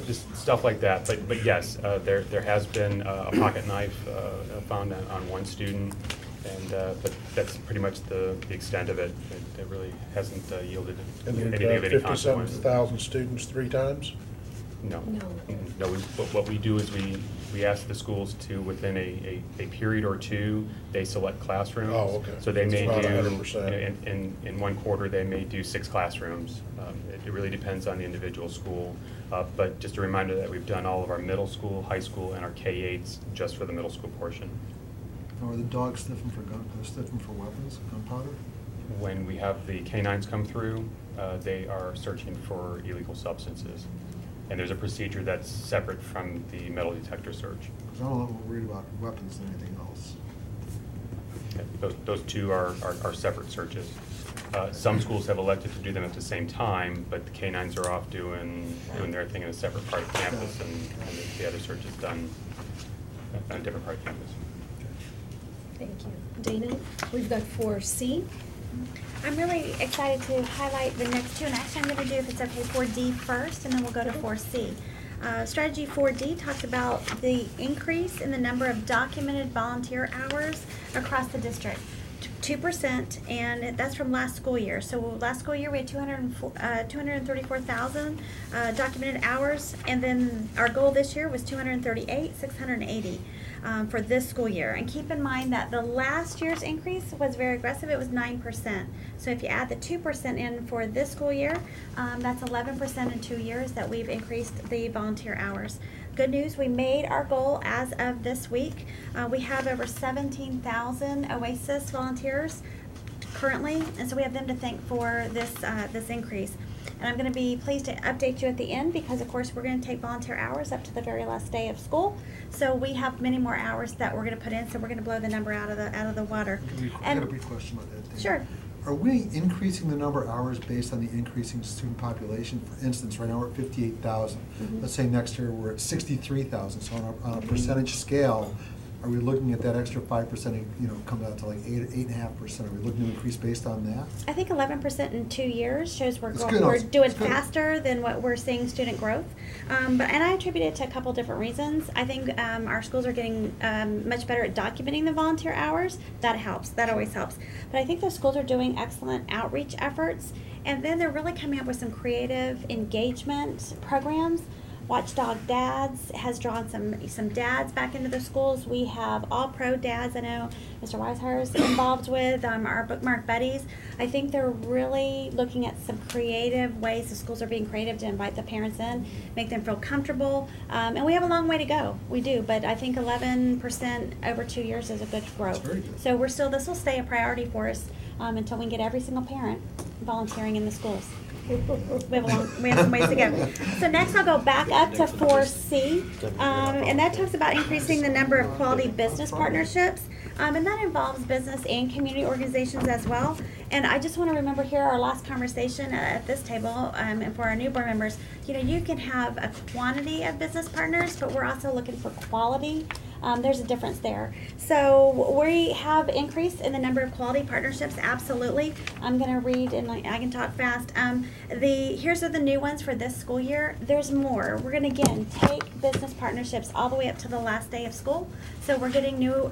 Just stuff like that. But yes, there has been a pocket knife found on one student, and but that's pretty much the extent of it. It really hasn't yielded And anything of any consequence. 57,000 students 3 times? No. No. No, what we do is we ask the schools to, within a period or two, they select classrooms. Oh, okay. So they may It's not do, 100%. in one quarter, they may do 6 classrooms. It really depends on the individual school. But just a reminder that we've done all of our middle school, high school, and our K-8s just for the middle school portion. Now, are the dogs sniffing for weapons, gunpowder? When we have the K-9s come through, they are searching for illegal substances. And there's a procedure that's separate from the metal detector search. Because I'm a lot more worried about weapons than anything else. Those two are separate searches. Some schools have elected to do them at the same time, but the K-9s are off doing their thing in a separate part of campus, and the other search is done on a different part of campus. Thank you. Dana, we've got 4C. I'm really excited to highlight the next two, and actually I'm going to do, if it's okay, 4D first, and then we'll go to 4C. Strategy 4D talks about the increase in the number of documented volunteer hours across the district. 2%, and that's from last school year. So last school year we had 234,000 documented hours, and then our goal this year was 238,680 for this school year. And keep in mind that the last year's increase was very aggressive. It was 9%. So if you add the 2% in for this school year, that's 11% in 2 years that we've increased the volunteer hours. Good news, we made our goal as of this week. We have over 17,000 OASIS volunteers currently, and so we have them to thank for this increase. And I'm going to be pleased to update you at the end, because of course we're going to take volunteer hours up to the very last day of school. So we have many more hours that we're going to put in, so we're going to blow the number out of the water. I got a brief question about that. Dana. Sure. Are we increasing the number of hours based on the increasing student population? For instance, right now we're at 58,000. Let's say next year we're at 63,000. So on a percentage scale, are we looking at that extra 5%, comes out to like 8.5%? Are we looking to increase based on that? I think 11% in 2 years shows we're That's good. we're doing That's good. faster than what we're seeing student growth. And I attribute it to a couple different reasons. I think our schools are getting much better at documenting the volunteer hours. That helps. That always helps. But I think the schools are doing excellent outreach efforts, and then they're really coming up with some creative engagement programs. Watchdog Dads has drawn some dads back into the schools. We have all pro dads. I know Mr. Weishauer is involved with our Bookmark Buddies. I think they're really looking at some creative ways. The schools are being creative to invite the parents in, make them feel comfortable. And we have a long way to go. We do, but I think 11% over 2 years is a good growth. That's very good. So this will stay a priority for us until we can get every single parent volunteering in the schools. We have some ways to go. So next I'll go back up to 4C, and that talks about increasing the number of quality business partnerships, and that involves business and community organizations as well. And I just want to remember here our last conversation at this table, and for our new board members, you can have a quantity of business partners, but we're also looking for quality. There's a difference there. So we have increased in the number of quality partnerships, absolutely. I'm going to read and I can talk fast. Here's the new ones for this school year. There's more. We're going to again take business partnerships all the way up to the last day of school. So we're getting new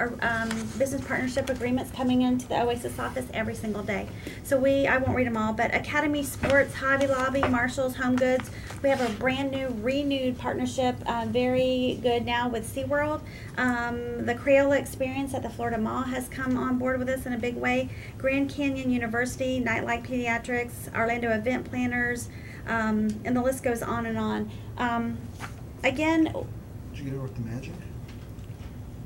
business partnership agreements coming into the OASIS office every single day. way. So I won't read them all, but Academy Sports, Hobby Lobby, Marshalls, Home Goods. We have a brand new, renewed partnership, very good now with SeaWorld. The Crayola experience at the Florida Mall has come on board with us in a big way. Grand Canyon University, Nightlight Pediatrics, Orlando Event Planners, and the list goes on and on. Again, Did you get it with the magic?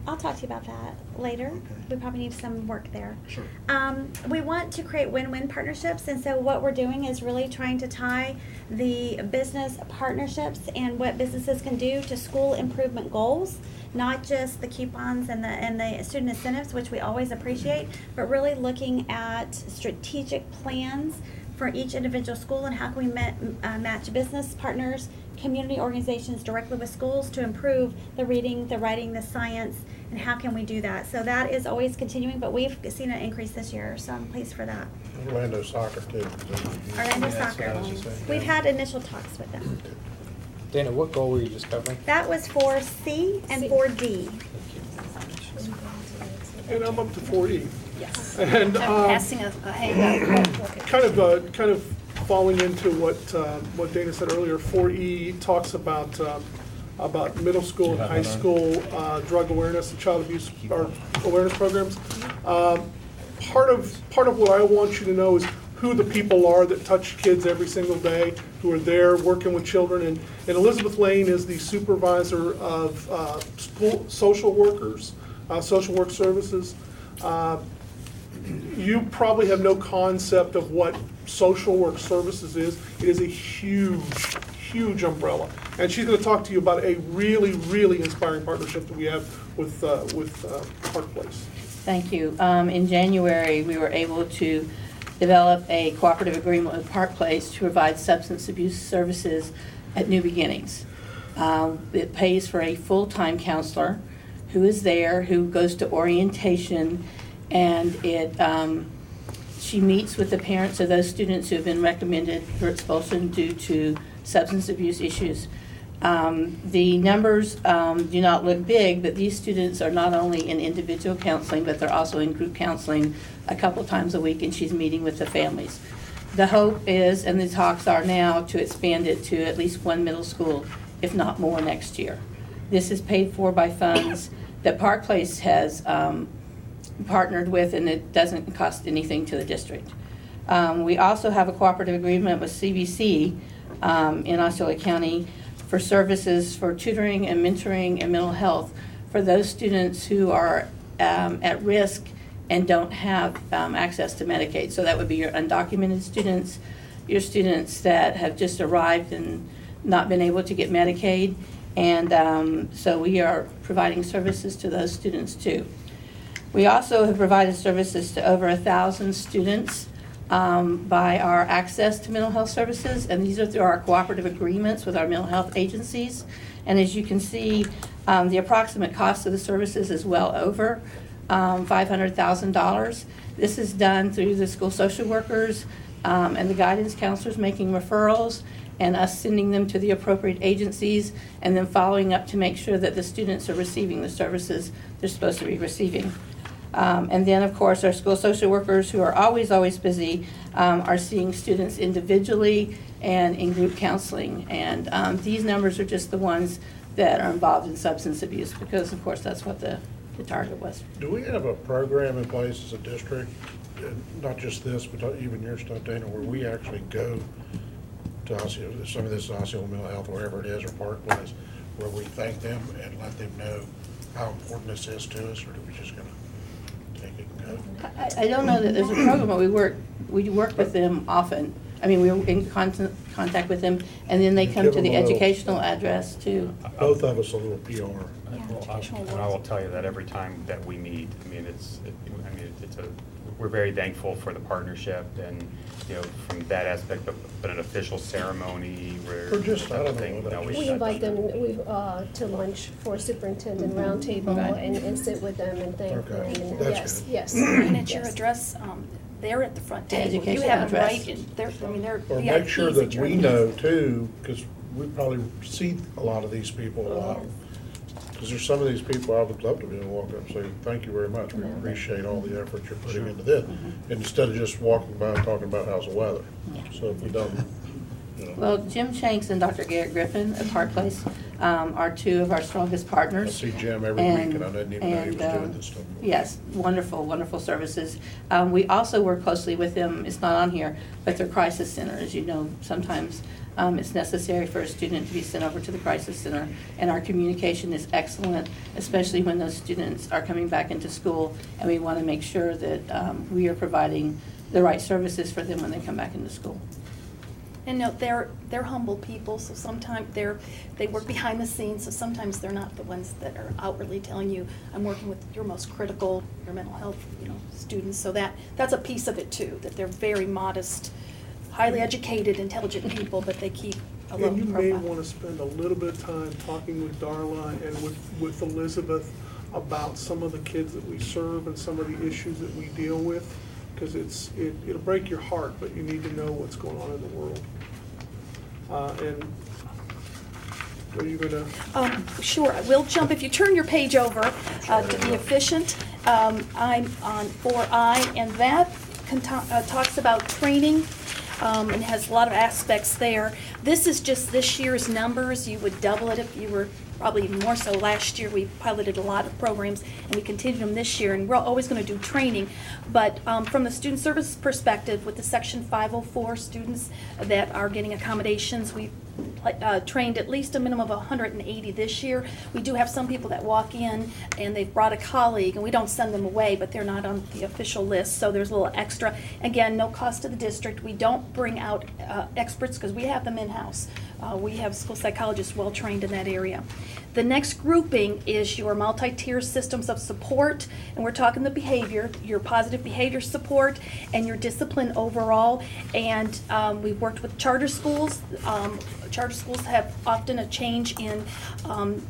I'll talk to you about that later. Okay. We probably need some work there. Sure. We want to create win-win partnerships, and so what we're doing is really trying to tie the business partnerships and what businesses can do to school improvement goals, not just the coupons and the student incentives, which we always appreciate, but really looking at strategic plans for each individual school and how can we match business partners, community organizations directly with schools to improve the reading, the writing, the science, and how can we do that? So that is always continuing, but we've seen an increase this year, so I'm pleased for that. Orlando Soccer too. Orlando that's Soccer, what I was just saying. we've had initial talks with them. Dana, what goal were you just covering? That was for C and C. for D. And I'm up to 4E. Yes. And Passing a handout. kind of falling into what Dana said earlier, 4E talks about middle school and high school drug awareness and child abuse or awareness programs. Part of what I want you to know is who the people are that touch kids every single day, who are there working with children. And Elizabeth Lane is the supervisor of school social workers, social work services. You probably have no concept of what social work services is. It is a huge umbrella. And she's going to talk to you about a really, really inspiring partnership that we have with Park Place. Thank you. In January, we were able to develop a cooperative agreement with Park Place to provide substance abuse services at New Beginnings. It pays for a full-time counselor who is there, who goes to orientation, and she meets with the parents of those students who have been recommended for expulsion due to substance abuse issues. The numbers do not look big, but these students are not only in individual counseling, but they're also in group counseling a couple times a week, and she's meeting with the families. The hope is, and the talks are now, to expand it to at least one middle school, if not more, next year. This is paid for by funds that Park Place has partnered with, and it doesn't cost anything to the district. We also have a cooperative agreement with CBC in Osceola County for services for tutoring and mentoring and mental health for those students who are at risk and don't have access to Medicaid. So that would be your undocumented students, your students that have just arrived and not been able to get Medicaid. And so we are providing services to those students too. We also have provided services to over 1,000 students by our access to mental health services, and these are through our cooperative agreements with our mental health agencies. And as you can see, the approximate cost of the services is well over $500,000. This is done through the school social workers and the guidance counselors making referrals, and us sending them to the appropriate agencies, and then following up to make sure that the students are receiving the services they're supposed to be receiving. And then, of course, our school social workers, who are always busy, are seeing students individually and in group counseling. And these numbers are just the ones that are involved in substance abuse, because, of course, that's what the target was. Do we have a program in place as a district, not just this, but even your stuff, Dana, where we actually go to Osceola, some of this Osceola Mental Health, wherever it is, or Park Place, where we thank them and let them know how important this is to us, or are we just gonna take it and go? I don't know that there's a program, but we work with them often. I mean, we're in constant contact with them, and then they come Give to the them a little- educational address too. Both of us a little PR. And I will tell you that every time that we meet, I mean, we're very thankful for the partnership, and, you know, from that aspect, but an official ceremony where. Or just, I don't know, thing, no, We invite them to lunch for a superintendent roundtable Right. and sit with them and thank them. Okay, And that's yes, good. yes. And at your address, they're at the front The table. You educational have them address. right in, they're Or VIPs make sure at that your we meeting. know too, because we probably see a lot of these people a lot Because there's some of these people I would love to be able to walk up and say, thank you very much. We appreciate all the effort you're putting into this. Instead of just walking by and talking about how's the weather. So if we don't, you know. Well, Jim Shanks and Dr. Garrett Griffin at Park Place are two of our strongest partners. I see Jim every week and I didn't even know he was doing this stuff. Yes, wonderful, wonderful services. We also work closely with them, it's not on here, but their crisis center. As you know, sometimes it's necessary for a student to be sent over to the crisis center, and our communication is excellent, especially when those students are coming back into school, and we want to make sure that we are providing the right services for them when they come back into school. And no, they're humble people, so sometimes they work behind the scenes, so sometimes they're not the ones that are outwardly telling you, I'm working with your most critical, your mental health, students. So that's a piece of it too, that they're very modest, highly educated, intelligent people, but they keep a low And you profile. may want to spend a little bit of time talking with Darla and with Elizabeth about some of the kids that we serve and some of the issues that we deal with, because it'll break your heart, but you need to know what's going on in the world. And are you gonna? Sure, we'll jump, if you turn your page over to be efficient, I'm on 4I, and that talks about training, and has a lot of aspects there. This is just this year's numbers. You would double it if you were, probably even more so. Last year, we piloted a lot of programs, and we continued them this year, and we're always going to do training. But from the student services perspective, with the Section 504 students that are getting accommodations, we trained at least a minimum of 180 this year. We do have some people that walk in and they've brought a colleague, and we don't send them away, but they're not on the official list, so there's a little extra. Again, no cost to the district. We don't bring out experts because we have them in-house. We have school psychologists well trained in that area. The next grouping is your multi-tier systems of support, and we're talking the behavior, your positive behavior support, and your discipline overall. And we've worked with charter schools. Charter schools have often a change in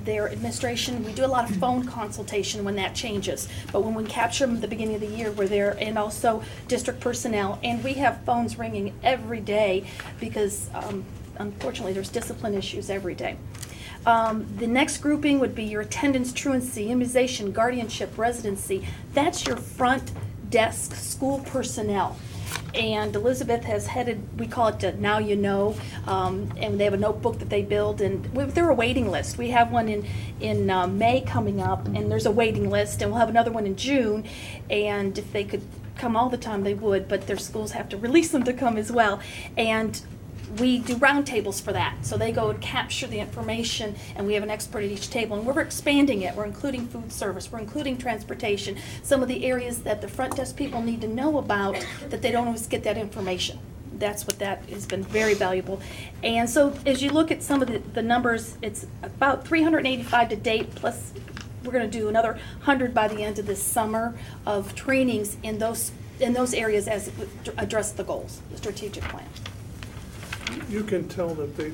their administration. We do a lot of phone consultation when that changes, but when we capture them at the beginning of the year, we're there, and also district personnel. And we have phones ringing every day because unfortunately there's discipline issues every day. The next grouping would be your attendance, truancy, immunization, guardianship, residency. That's your front desk school personnel. And Elizabeth has headed, we call it Now You Know, and they have a notebook that they build, and they're a waiting list. We have one in May coming up, and there's a waiting list, and we'll have another one in June. And if they could come all the time, they would, but their schools have to release them to come as well. And we do roundtables for that. So they go and capture the information, and we have an expert at each table. And we're expanding it. We're including food service. We're including transportation. Some of the areas that the front desk people need to know about that they don't always get that information. That's what that has been very valuable. And so as you look at some of the numbers, it's about 385 to date, plus we're going to do another 100 by the end of this summer of trainings in those areas as it address the goals, the strategic plan. You can tell that they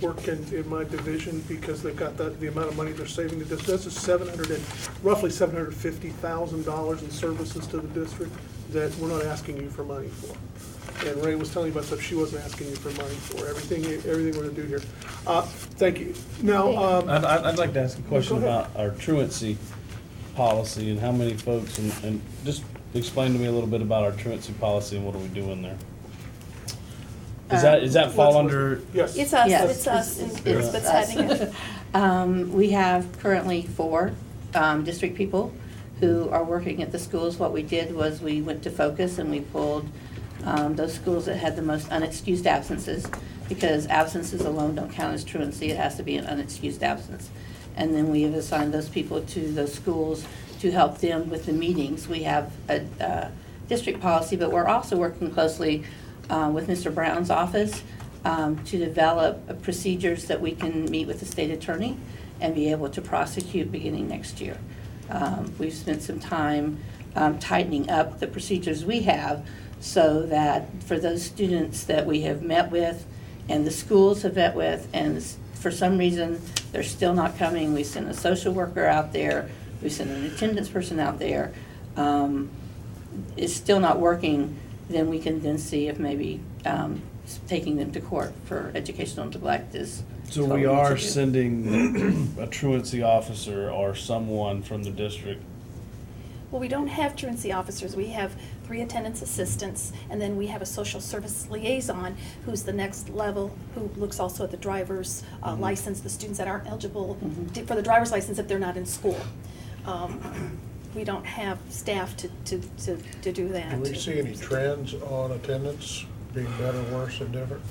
work in my division because they've got the amount of money they're saving to this. This is roughly $750,000 in services to the district that we're not asking you for money for. And Ray was telling you about stuff she wasn't asking you for money for. Everything we're going to do here. Thank you. Now, I'd like to ask a question Go ahead. about our truancy policy and how many folks, and just explain to me a little bit about our truancy policy and what are we doing there? Does that fall under? Yes. It's us. Yes. It's us. And It's Elizabeth's us. having it. We have currently 4 district people who are working at the schools. What we did was we went to focus and we pulled those schools that had the most unexcused absences, because absences alone don't count as truancy. It has to be an unexcused absence. And then we have assigned those people to those schools to help them with the meetings. We have a district policy, but we're also working closely with Mr. Brown's office to develop procedures that we can meet with the state attorney and be able to prosecute beginning next year. We've spent some time tightening up the procedures we have so that for those students that we have met with and the schools have met with, and for some reason they're still not coming, we send a social worker out there, we send an attendance person out there, it's still not working, then we can then see if maybe taking them to court for educational neglect is. So what we need to are do. sending a truancy officer or someone from the district. Well, we don't have truancy officers. We have 3 attendance assistants, and then we have a social service liaison, who's the next level, who looks also at the driver's license, the students that aren't eligible for the driver's license if they're not in school. We don't have staff to do that. Do we see any trends on attendance being better, worse, and different?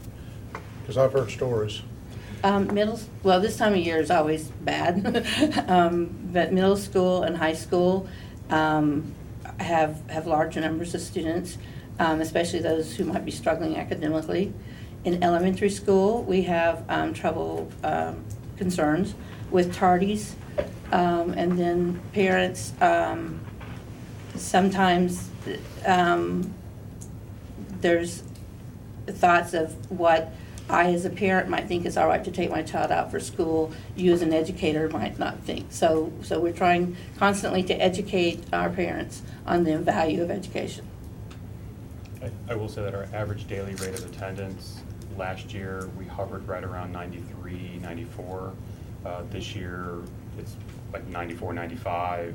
Because I've heard stories. Well, this time of year is always bad, but middle school and high school have larger numbers of students, especially those who might be struggling academically. In elementary school, we have trouble concerns with tardies, and then parents sometimes there's thoughts of what I, as a parent, might think it's all right to take my child out for school. You, as an educator, might not think. So we're trying constantly to educate our parents on the value of education. I will say that our average daily rate of attendance last year, we hovered right around 93, 94. This year, it's like 94, 95,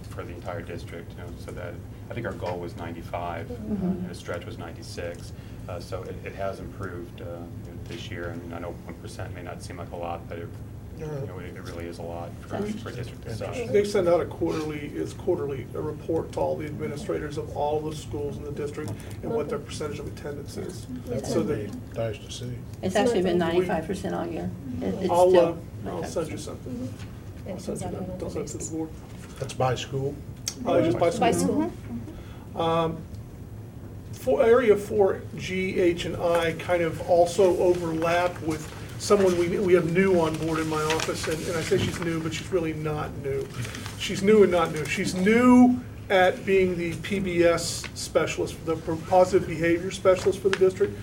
for the entire district. So that I think our goal was 95, and the stretch was 96. So it has improved this year. I mean, I know 1% may not seem like a lot, but it really is a lot for a district this size. They send out a quarterly report to all the administrators of all the schools in the district and what their percentage of attendance is. That's So really nice to see. It's actually been 95% all year. It's I'll still send you something. I'll send you that. They'll send it to the board. That's by school. Just by school. For area 4G, H, and I kind of also overlap with someone we have new on board in my office, and I say she's new, but she's really not new. She's new and not new. She's new at being the PBS specialist, the positive behavior specialist for the district.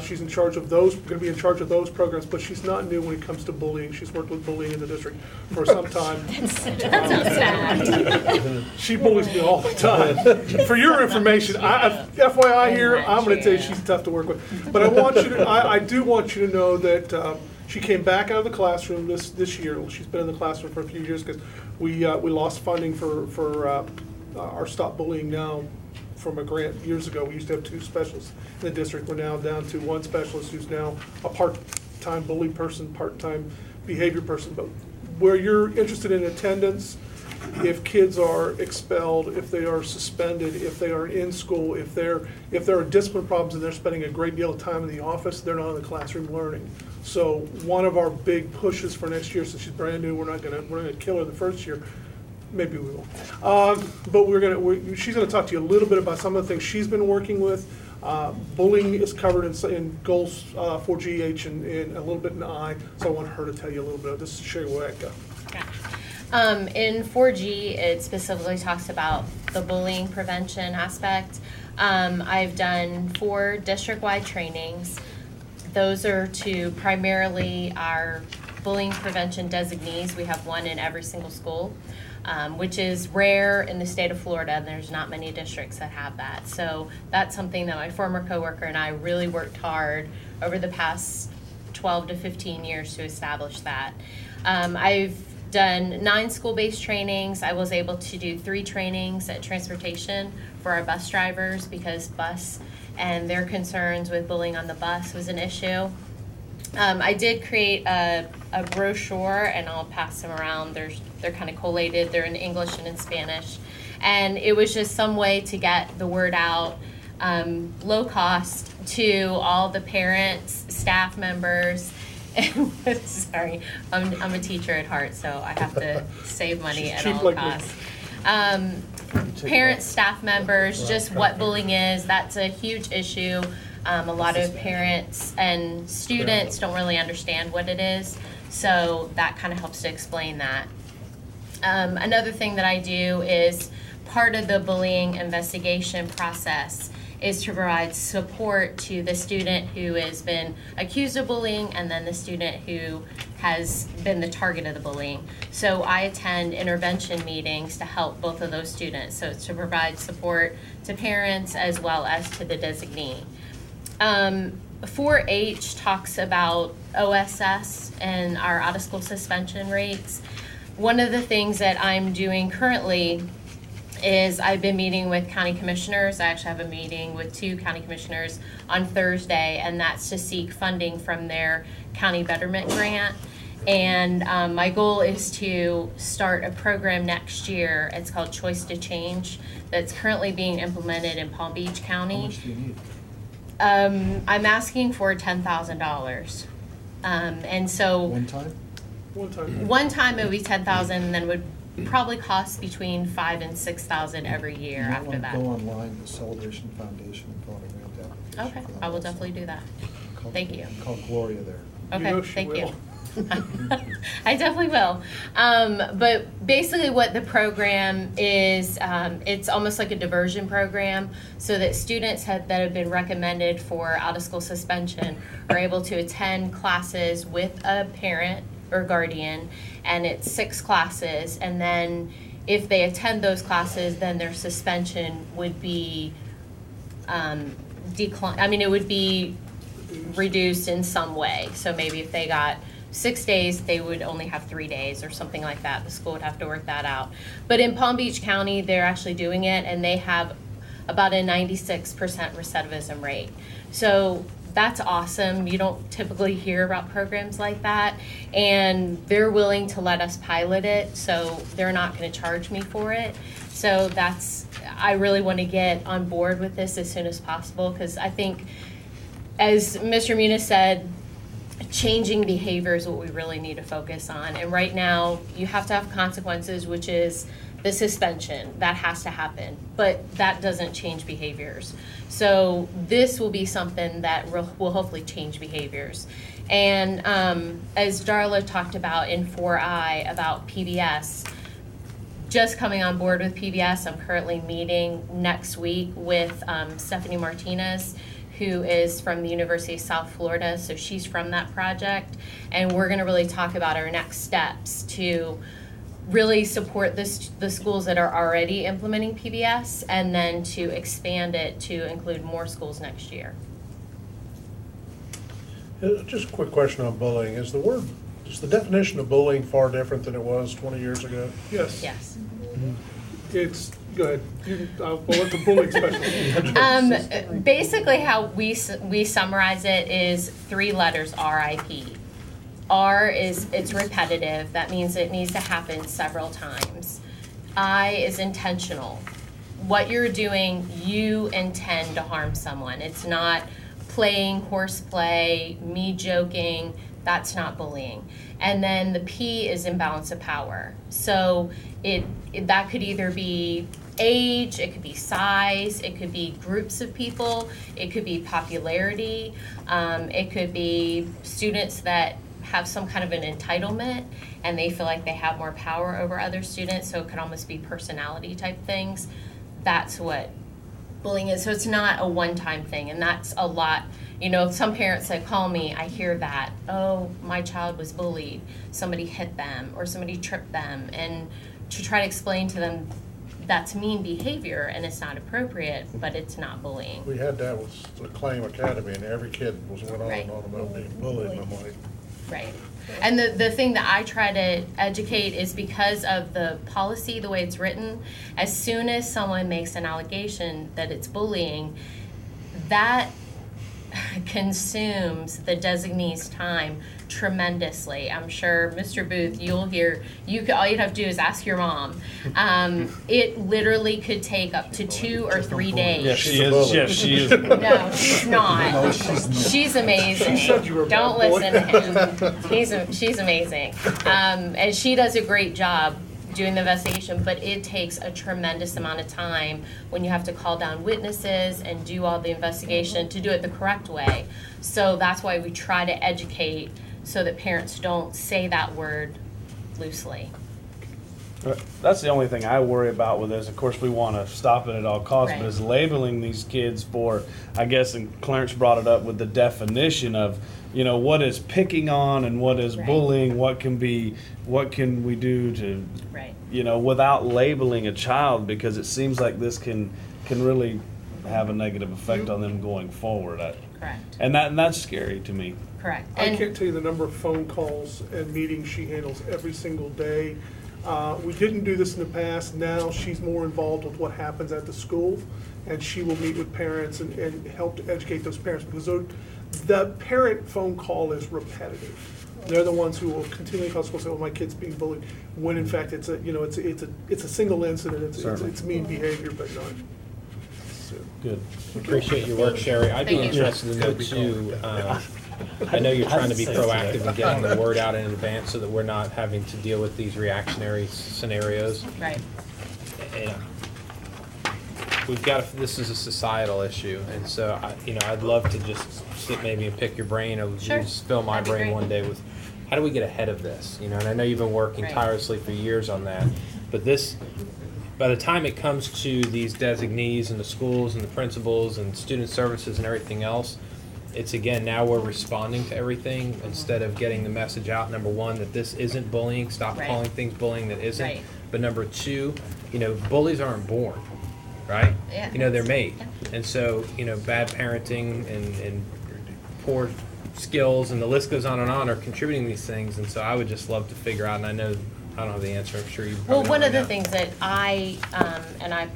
She's in charge of those, going to be in charge of those programs, but she's not new when it comes to bullying. She's worked with bullying in the district for some time. She bullies me all the time. For your information, FYI here, I'm going to tell you she's tough to work with. But I do want you to know that she came back out of the classroom this year. She's been in the classroom for a few years because we lost funding for our Stop Bullying Now from a grant years ago. We used to have 2 specialists in the district. We're now down to 1 specialist who's now a part-time bully person, part-time behavior person. But where you're interested in attendance, if kids are expelled, if they are suspended, if they are in school, if there are discipline problems and they're spending a great deal of time in the office, they're not in the classroom learning. So one of our big pushes for next year, since she's brand new, we're gonna kill her the first year. Maybe we will. But she's going to talk to you a little bit about some of the things she's been working with. Bullying is covered in goals 4G, H, and a little bit in I. So I want her to tell you a little bit. This is Sherry Wacka. In 4G, it specifically talks about the bullying prevention aspect. I've done 4 district-wide trainings. Those are to primarily our bullying prevention designees. We have 1 in every single school. Which is rare in the state of Florida, and there's not many districts that have that. So that's something that my former coworker and I really worked hard over the past 12 to 15 years to establish that. I've done 9 school-based trainings. I was able to do 3 trainings at transportation for our bus drivers because bus and their concerns with bullying on the bus was an issue. I did create a brochure, and I'll pass them around. They're kind of collated. They're in English and in Spanish. And it was just some way to get the word out, low cost, to all the parents, staff members. Sorry, I'm a teacher at heart, so I have to save money at all costs. Parents, staff members, just what bullying is. That's a huge issue. A lot of parents and students don't really understand what it is, so that kind of helps to explain that. Another thing that I do is part of the bullying investigation process is to provide support to the student who has been accused of bullying and then the student who has been the target of the bullying. So I attend intervention meetings to help both of those students. So it's to provide support to parents as well as to the designee. 4-H talks about OSS and our out-of-school suspension rates. One of the things that I'm doing currently is I've been meeting with county commissioners. I actually have a meeting with 2 county commissioners on Thursday, and that's to seek funding from their county betterment grant. And my goal is to start a program next year. It's called Choice to Change, that's currently being implemented in Palm Beach County. How much do you need? I'm asking for $10,000. And so One time? one time it would be 10,000, and then would probably cost between 5,000 and 6,000 every year You might after wanna that. Go online to Celebration Foundation and fill out a grant application. Okay, for that I will also. definitely do that. Call- Thank you. Call Gloria there. Okay, thank you. I definitely will. But basically what the program is, it's almost like a diversion program so that students that have been recommended for out-of-school suspension are able to attend classes with a parent or guardian, and it's 6 classes, and then if they attend those classes, then their suspension would be it would be reduced in some way. So maybe if they got 6 days, they would only have 3 days or something like that. The school would have to work that out. But in Palm Beach County, they're actually doing it, and they have about a 96% recidivism rate. So that's awesome. You don't typically hear about programs like that, and they're willing to let us pilot it, so they're not going to charge me for it. So I really want to get on board with this as soon as possible, because I think, as Mr. Muniz said, changing behavior is what we really need to focus on. And right now, you have to have consequences, which is the suspension. That has to happen. But that doesn't change behaviors. So this will be something that will hopefully change behaviors. And as Darla talked about in 4I about PBS, just coming on board with PBS, I'm currently meeting next week with Stephanie Martinez, who is from the University of South Florida, so she's from that project, and we're gonna really talk about our next steps to really support the schools that are already implementing PBS, and then to expand it to include more schools next year. Just a quick question on bullying. Is the definition of bullying far different than it was 20 years ago? Yes. Yes. It's, go ahead. We'll let the bullying specialist. Basically, how we summarize it is 3 letters, RIP. R is it's repetitive. That means it needs to happen several times. I is intentional. What you're doing, you intend to harm someone. It's not playing horseplay, me joking. That's not bullying. And then the P is imbalance of power. So that could either be age, it could be size, it could be groups of people, it could be popularity, it could be students that have some kind of an entitlement and they feel like they have more power over other students, so it could almost be personality type things. That's what bullying is. So it's not a one-time thing, and that's a lot. You know, some parents that call me, I hear that, oh, my child was bullied, somebody hit them or somebody tripped them, and to try to explain to them that's mean behavior and it's not appropriate, but it's not bullying. We had that with the Claim Academy, and every kid went on Right. and on about being bullied, and I'm like, Right. And the thing that I try to educate is because of the policy, the way it's written, as soon as someone makes an allegation that it's bullying, that consumes the designee's time tremendously. I'm sure, Mr. Booth, all you'd have to do is ask your mom. It literally could take up to 2 or 3 days. Yeah, she is. Yeah, she is. No, she's not. No, she's not. She's amazing. She said you were a Don't bad boy. listen to him. She's amazing. And she does a great job doing the investigation, but it takes a tremendous amount of time when you have to call down witnesses and do all the investigation to do it the correct way. So that's why we try to educate so that parents don't say that word loosely. That's the only thing I worry about with this. Of course, we want to stop it at all costs, but Right. is labeling these kids for, I guess, and Clarence brought it up with the definition of, what is picking on and what is Right. bullying, what can we do to, Right. without labeling a child, because it seems like this can really have a negative effect on them going forward. Correct. And that's scary to me. Correct. I And can't tell you the number of phone calls and meetings she handles every single day. We didn't do this in the past. Now she's more involved with what happens at the school, and she will meet with parents and help to educate those parents, because the parent phone call is repetitive. They're the ones who will continually call school and say, "Oh, my kid's being bullied," when in fact it's a single incident. It's mean behavior, but not. Good. Appreciate your work, Sherry. I'd be Thank you. interested to know too, I know you're trying to be proactive in getting the word out in advance so that we're not having to deal with these reactionary scenarios. right. And this is a societal issue, and so I'd love to just sit maybe and pick your brain, or Sure. just fill my That'd be brain great. one day with how do we get ahead of this, and I know you've been working Right. tirelessly for years on that, but by the time it comes to these designees and the schools and the principals and student services and everything else, it's again, now we're responding to everything instead of getting the message out, number one, that this isn't bullying, stop Right. calling things bullying that isn't. Right. But number two, bullies aren't born, right? Yeah. They're made. And so, bad parenting and poor skills and the list goes on and on are contributing to these things. And so I would just love to figure out, and I know I don't have the answer, I'm sure you probably Well, don't one right of the now. things that I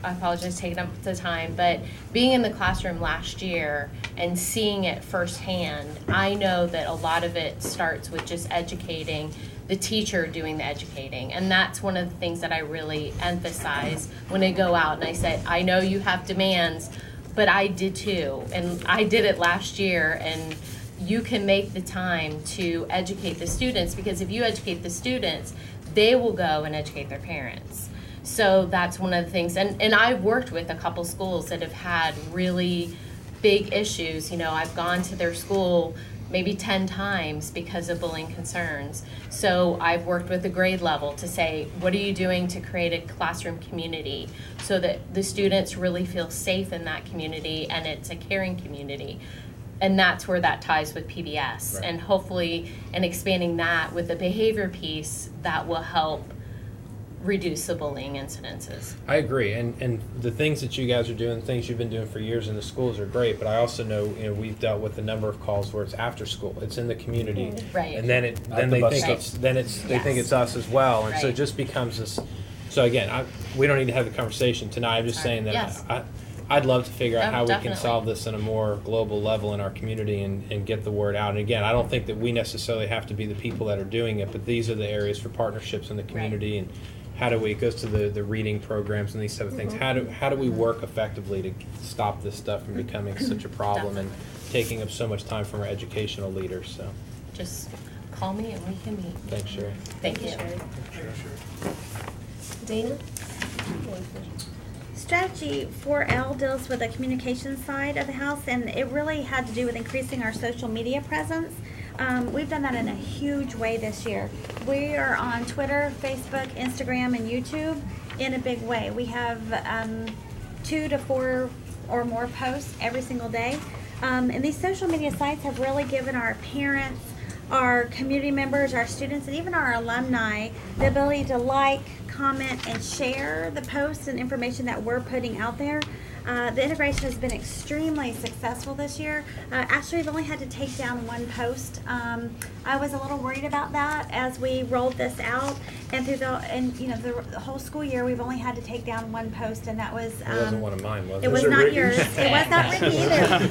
apologize taking up the time, but being in the classroom last year and seeing it firsthand, I know that a lot of it starts with just educating the teacher doing the educating. And that's one of the things that I really emphasize when I go out and I said, I know you have demands, but I did too. And I did it last year, and you can make the time to educate the students, because if you educate the students, they will go and educate their parents. So that's one of the things. And I've worked with a couple schools that have had really big issues. I've gone to their school maybe 10 times because of bullying concerns. So I've worked with the grade level to say, what are you doing to create a classroom community so that the students really feel safe in that community and it's a caring community? And that's where that ties with PBS. Right. And hopefully, in expanding that with the behavior piece, that will help reduce the bullying incidences. I agree, and the things that you guys are doing, things you've been doing for years in the schools are great, but I also know, we've dealt with a number of calls where it's after school, it's in the community. Right. And then they bus think stop. they think it's us as well, and so it Right. just becomes this, so again, we don't need to have the conversation tonight, I'm just Sorry. saying that Yes. I'd love to figure out Oh, how we definitely. can solve this on a more global level in our community and get the word out. And again, I don't think that we necessarily have to be the people that are doing it, but these are the areas for partnerships in the community, and how do we, it goes to the reading programs and these type of things, how do we work effectively to stop this stuff from becoming such a problem and taking up so much time from our educational leaders, so, Just call me and we can meet. thanks, Sherry. Thank you. Dana? Strategy 4L deals with the communication side of the house, and it really had to do with increasing our social media presence. We've done that in a huge way this year. We are on Twitter, Facebook, Instagram, and YouTube in a big way. We have 2 to 4 or more posts every single day. And these social media sites have really given our parents, our community members, our students, and even our alumni the ability to like, comment, and share the posts and information that we're putting out there. The integration has been extremely successful this year. Actually, we've only had to take down one post. I was a little worried about that as we rolled this out, and through the whole school year, we've only had to take down one post, and that was. It wasn't one of mine, was it? It was Was it not Ricky? yours. It was not Ricky either.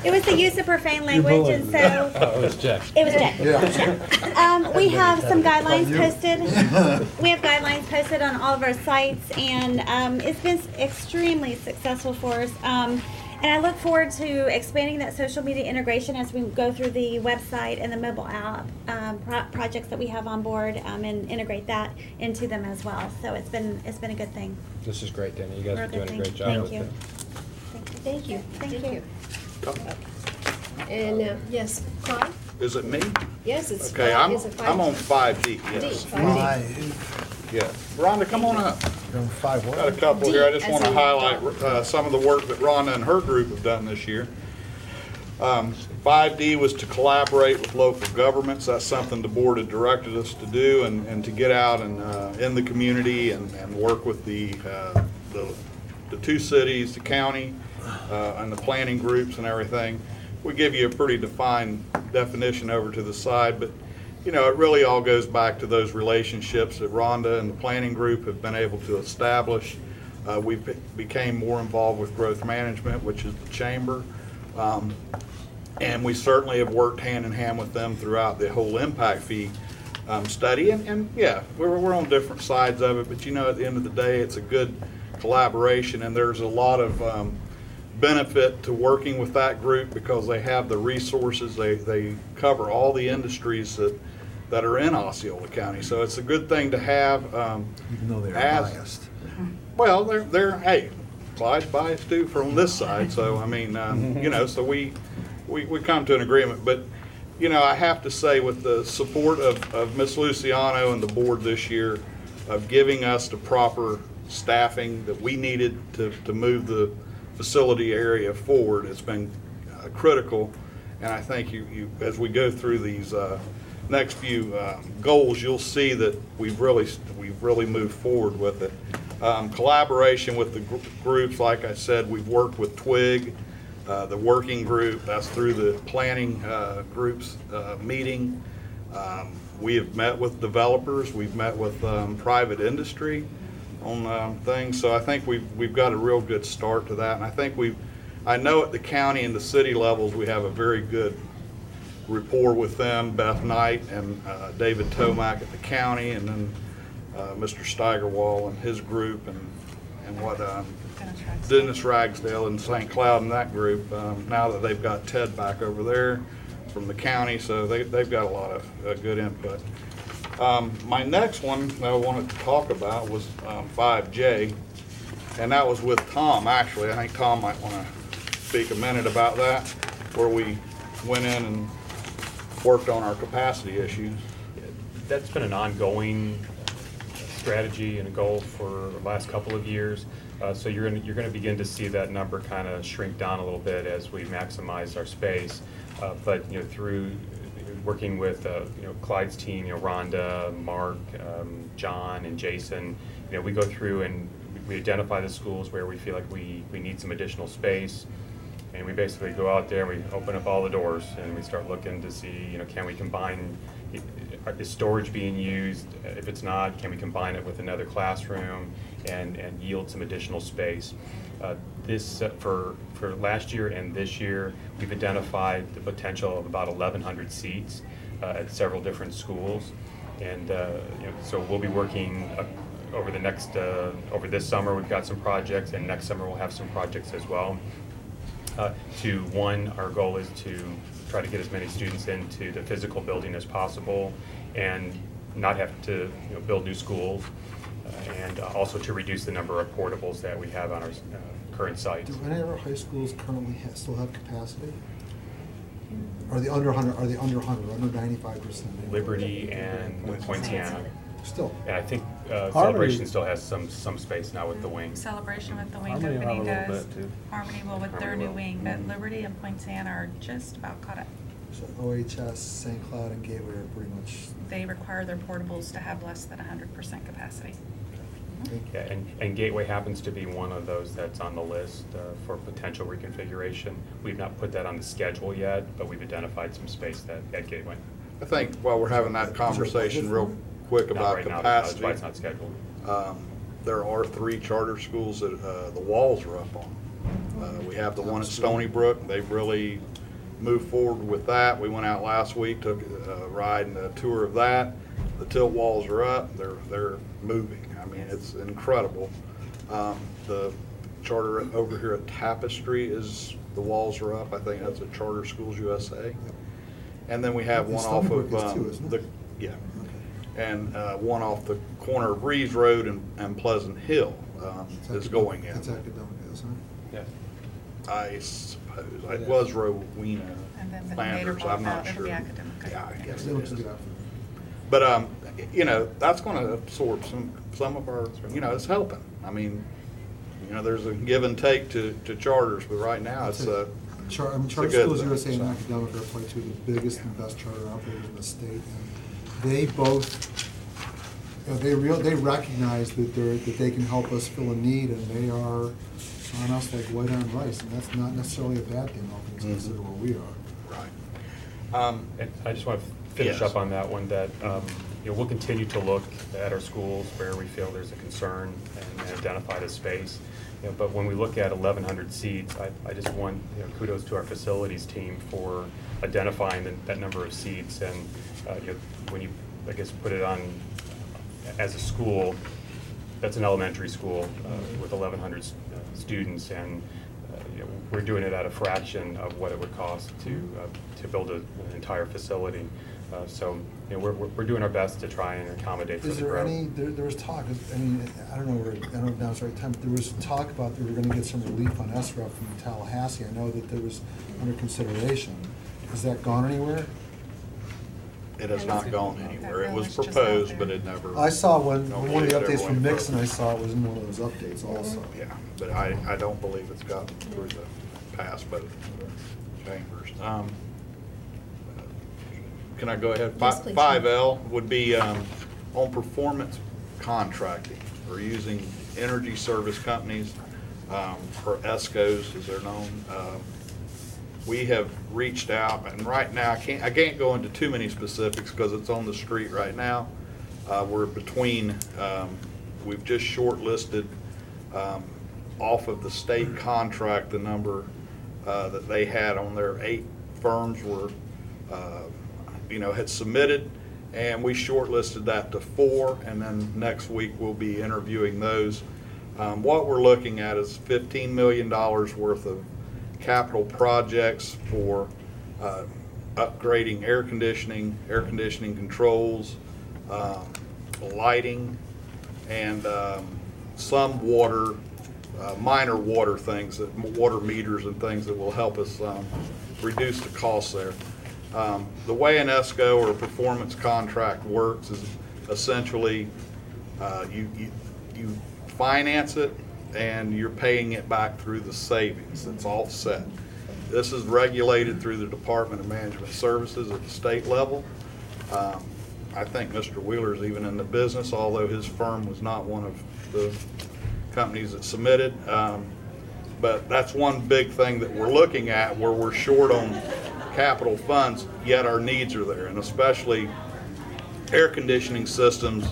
It was the use of profane language, and so. Oh, it was Jeff. It was Jay. Yeah. We have some guidelines You. posted. We have guidelines posted on all of our sites, and it's been extremely successful for us. And I look forward to expanding that social media integration as we go through the website and the mobile app projects that we have on board, and integrate that into them as well. So it's been a good thing. This is great, Dana, you guys are Real good doing a thing. great job with Thank it. you. Thank you. Thank you. And, yes, Clyde? Is it me? Yes, it's. Okay, is it I'm on 5D, D, yes. 5D. Yeah. Rhonda, come on up. Going 5 what? Got a couple here. I just D, want as to in highlight some of the work that Rhonda and her group have done this year. 5D was to collaborate with local governments. That's something the board had directed us to do, and to get out and in the community and work with the two cities, the county, and the planning groups and everything. We give you a pretty defined definition over to the side, but you know, it really all goes back to those relationships that Rhonda and the planning group have been able to establish. We became more involved with growth management, which is the chamber. And we certainly have worked hand in hand with them throughout the whole impact fee study. And yeah, we're on different sides of it, but you know, at the end of the day, it's a good collaboration, and there's a lot of benefit to working with that group because they have the resources. They cover all the industries that are in Osceola County. So it's a good thing to have. Even though they're biased. Well, they're hey, Clyde's biased too from this side. So I mean, you know, so we come to an agreement. But you know, I have to say, with the support of Ms. Luciano and the board this year, of giving us the proper staffing that we needed to move the facility area forward, it's been critical. And I think you as we go through these next few goals, you'll see that we've really moved forward with it. Collaboration with the groups, like I said, we've worked with TWIG, the working group. That's through the planning groups meeting. We have met with developers. We've met with private industry on things. So I think we've got a real good start to that. And I think I know at the county and the city levels, we have a very good rapport with them. Beth Knight and David Tomac at the county, and then Mr. Steigerwall and his group, and what Dennis Ragsdale and St. Cloud and that group. Now that they've got Ted back over there from the county, so they've got a lot of good input. My next one that I wanted to talk about was 5J, and that was with Tom, actually. I think Tom might want to speak a minute about that, where we went in and worked on our capacity issues. That's been an ongoing strategy and a goal for the last couple of years. So you're going to begin to see that number kind of shrink down a little bit as we maximize our space. But you know, through working with you know, Clyde's team, you know, Rhonda, Mark, John, and Jason, you know, we go through and we identify the schools where we feel like we need some additional space, and we basically go out there and we open up all the doors and we start looking to see, you know, can we combine, is storage being used? If it's not, can we combine it with another classroom and yield some additional space? This for last year and this year, we've identified the potential of about 1,100 seats at several different schools, and you know, so we'll be working over the next over this summer. We've got some projects, and next summer we'll have some projects as well. Our goal is to try to get as many students into the physical building as possible, and not have to build new schools, and also to reduce the number of portables that we have on our current sites. Do any of our high schools currently still have capacity? Are they under 100? Are they under 100? Under 95%? Liberty and Poinciana. Still. And I think Celebration still has some space now with the wing. Celebration with the wing Harmony will have company a little does. bit, too. Harmony will with their new wing, but Liberty and Poinciana are just about caught up. So OHS, St. Cloud, and Gateway are pretty much. They require their portables to have less than 100% capacity. Yeah, and Gateway happens to be one of those that's on the list for potential reconfiguration. We've not put that on the schedule yet, but we've identified some space at Gateway. I think while we're having that conversation real quick Not about right now, capacity. that's why it's not scheduled. There are 3 charter schools that the walls are up on. We have the one at Stony Brook. They've really moved forward with that. We went out last week, took a ride and a tour of that. The tilt walls are up. They're moving. I mean, it's incredible. The charter over here at Tapestry the walls are up. I think that's at Charter Schools USA. And then we have one off of and one off the corner of Reeves Road and Pleasant Hill is going in. That's academic, isn't it? Yeah. I suppose. It was Rowena And then the later Flanders, bump I'm not out, it'll sure. be academic. Yeah, I guess It it looks is. good. But, you know, that's gonna absorb some of our, you know, it's helping. I mean, you know, there's a give and take to charters, but right now it's a, I mean, it's a Charter good Schools thing, USA and so. Academic are probably two of the biggest and best charter operators in the state. And they both, you know, they recognize that they can help us fill a need, and they are on us like white on rice, and that's not necessarily a bad thing, all things considered, where we are. Right. And I just want to finish Yes. up on that one, that, you know, we'll continue to look at our schools where we feel there's a concern and identify the space. You know, but when we look at 1,100 seats, I just want, you know, kudos to our facilities team for identifying that number of seats. And, you know, when you, I guess, put it on as a school, that's an elementary school with 1,100 students, and you know, we're doing it at a fraction of what it would cost to build an entire facility. So, you know, we're doing our best to try and accommodate for Is the there growth. any, there was talk, I mean, I don't know if now's the right time, but there was talk about that we were gonna get some relief on SREF from Tallahassee. I know that there was under consideration. Has that gone anywhere? It has not gone anywhere. It was That village just proposed, out but there. it never. I saw one no, of the it never updates from went Nixon, further. I saw it was in one of those updates also. Yeah, but I don't believe it's gotten through the past both chambers. Can I go ahead? Yes, please. 5L would be on performance contracting, or using energy service companies, or ESCOs as they're known. We have reached out, and right now, I can't go into too many specifics because it's on the street right now. We're between, we've just shortlisted off of the state contract, the number that they had on their 8 firms were, you know, had submitted, and we shortlisted that to 4, and then next week we'll be interviewing those. What we're looking at is $15 million worth of capital projects for upgrading air conditioning controls, lighting, and some water, minor water things, water meters and things that will help us reduce the costs there. The way an ESCO or a performance contract works is essentially you finance it, and you're paying it back through the savings. It's all set. This is regulated through the Department of Management Services at the state level. I think Mr. Wheeler's even in the business, although his firm was not one of the companies that submitted. But that's one big thing that we're looking at, where we're short on capital funds, yet our needs are there, and especially air conditioning systems,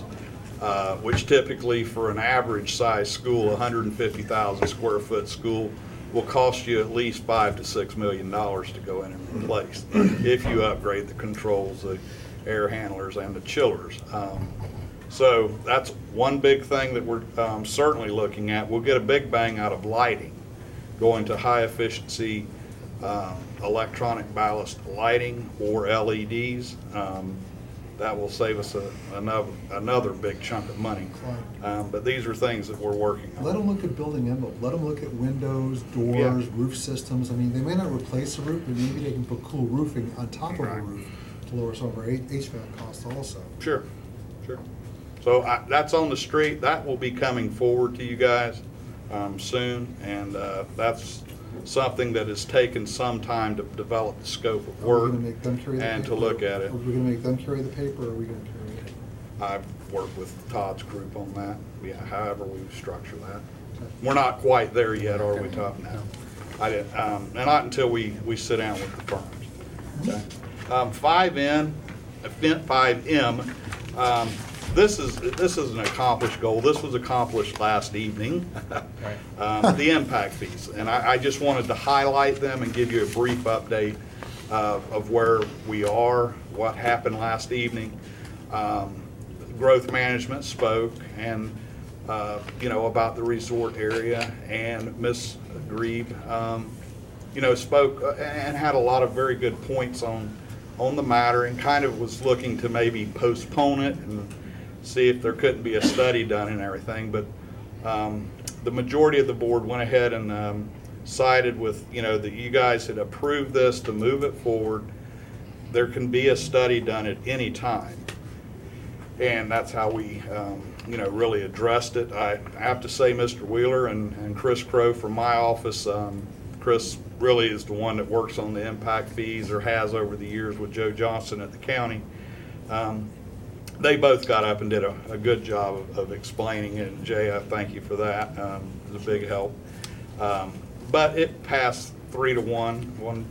which typically for an average size school, 150,000 square foot school, will cost you at least $5 to $6 million to go in and replace if you upgrade the controls, the air handlers, and the chillers. So that's one big thing that we're certainly looking at. We'll get a big bang out of lighting, going to high efficiency electronic ballast lighting or LEDs. That will save us another big chunk of money. But these are things that we're working on. Let them look at building envelope, let them look at windows, doors, roof systems. I mean, they may not replace the roof, but maybe they can put cool roofing on top of the roof to lower some of our HVAC costs also. Sure. So that's on the street. That will be coming forward to you guys soon, and that's something that has taken some time to develop the scope of work and to look at it. Are we gonna make them carry the paper, or are we gonna carry it? I've worked with Todd's group on that, however we structure that. We're not quite there yet, are we, Todd? No. And not until we sit down with the firms. Okay. 5M, this is an accomplished goal. This was accomplished last evening, the impact fees. And I just wanted to highlight them and give you a brief update of where we are, what happened last evening. Growth Management spoke, and you know, about the resort area, and Ms. Grebe, you know, spoke and had a lot of very good points on the matter, and kind of was looking to maybe postpone it and see if there couldn't be a study done and everything. But the majority of the board went ahead and sided with, that you guys had approved this to move it forward. There can be a study done at any time. And that's how we, really addressed it. I have to say, Mr. Wheeler and Chris Crow from my office, Chris really is the one that works on the impact fees, or has over the years with Joe Johnson at the county. They both got up and did a good job of explaining it. And Jay, I thank you for that. It was a big help. But it passed 3-1. One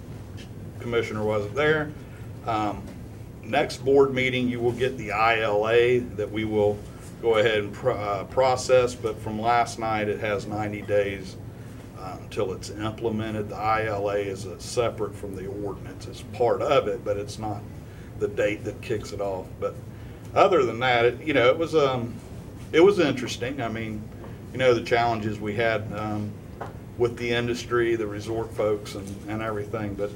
commissioner wasn't there. Next board meeting, you will get the ILA that we will go ahead and process, but from last night, it has 90 days until it's implemented. The ILA is separate from the ordinance. It's part of it, but it's not the date that kicks it off. But other than that, it was interesting. I mean, the challenges we had with the industry, the resort folks, and everything. But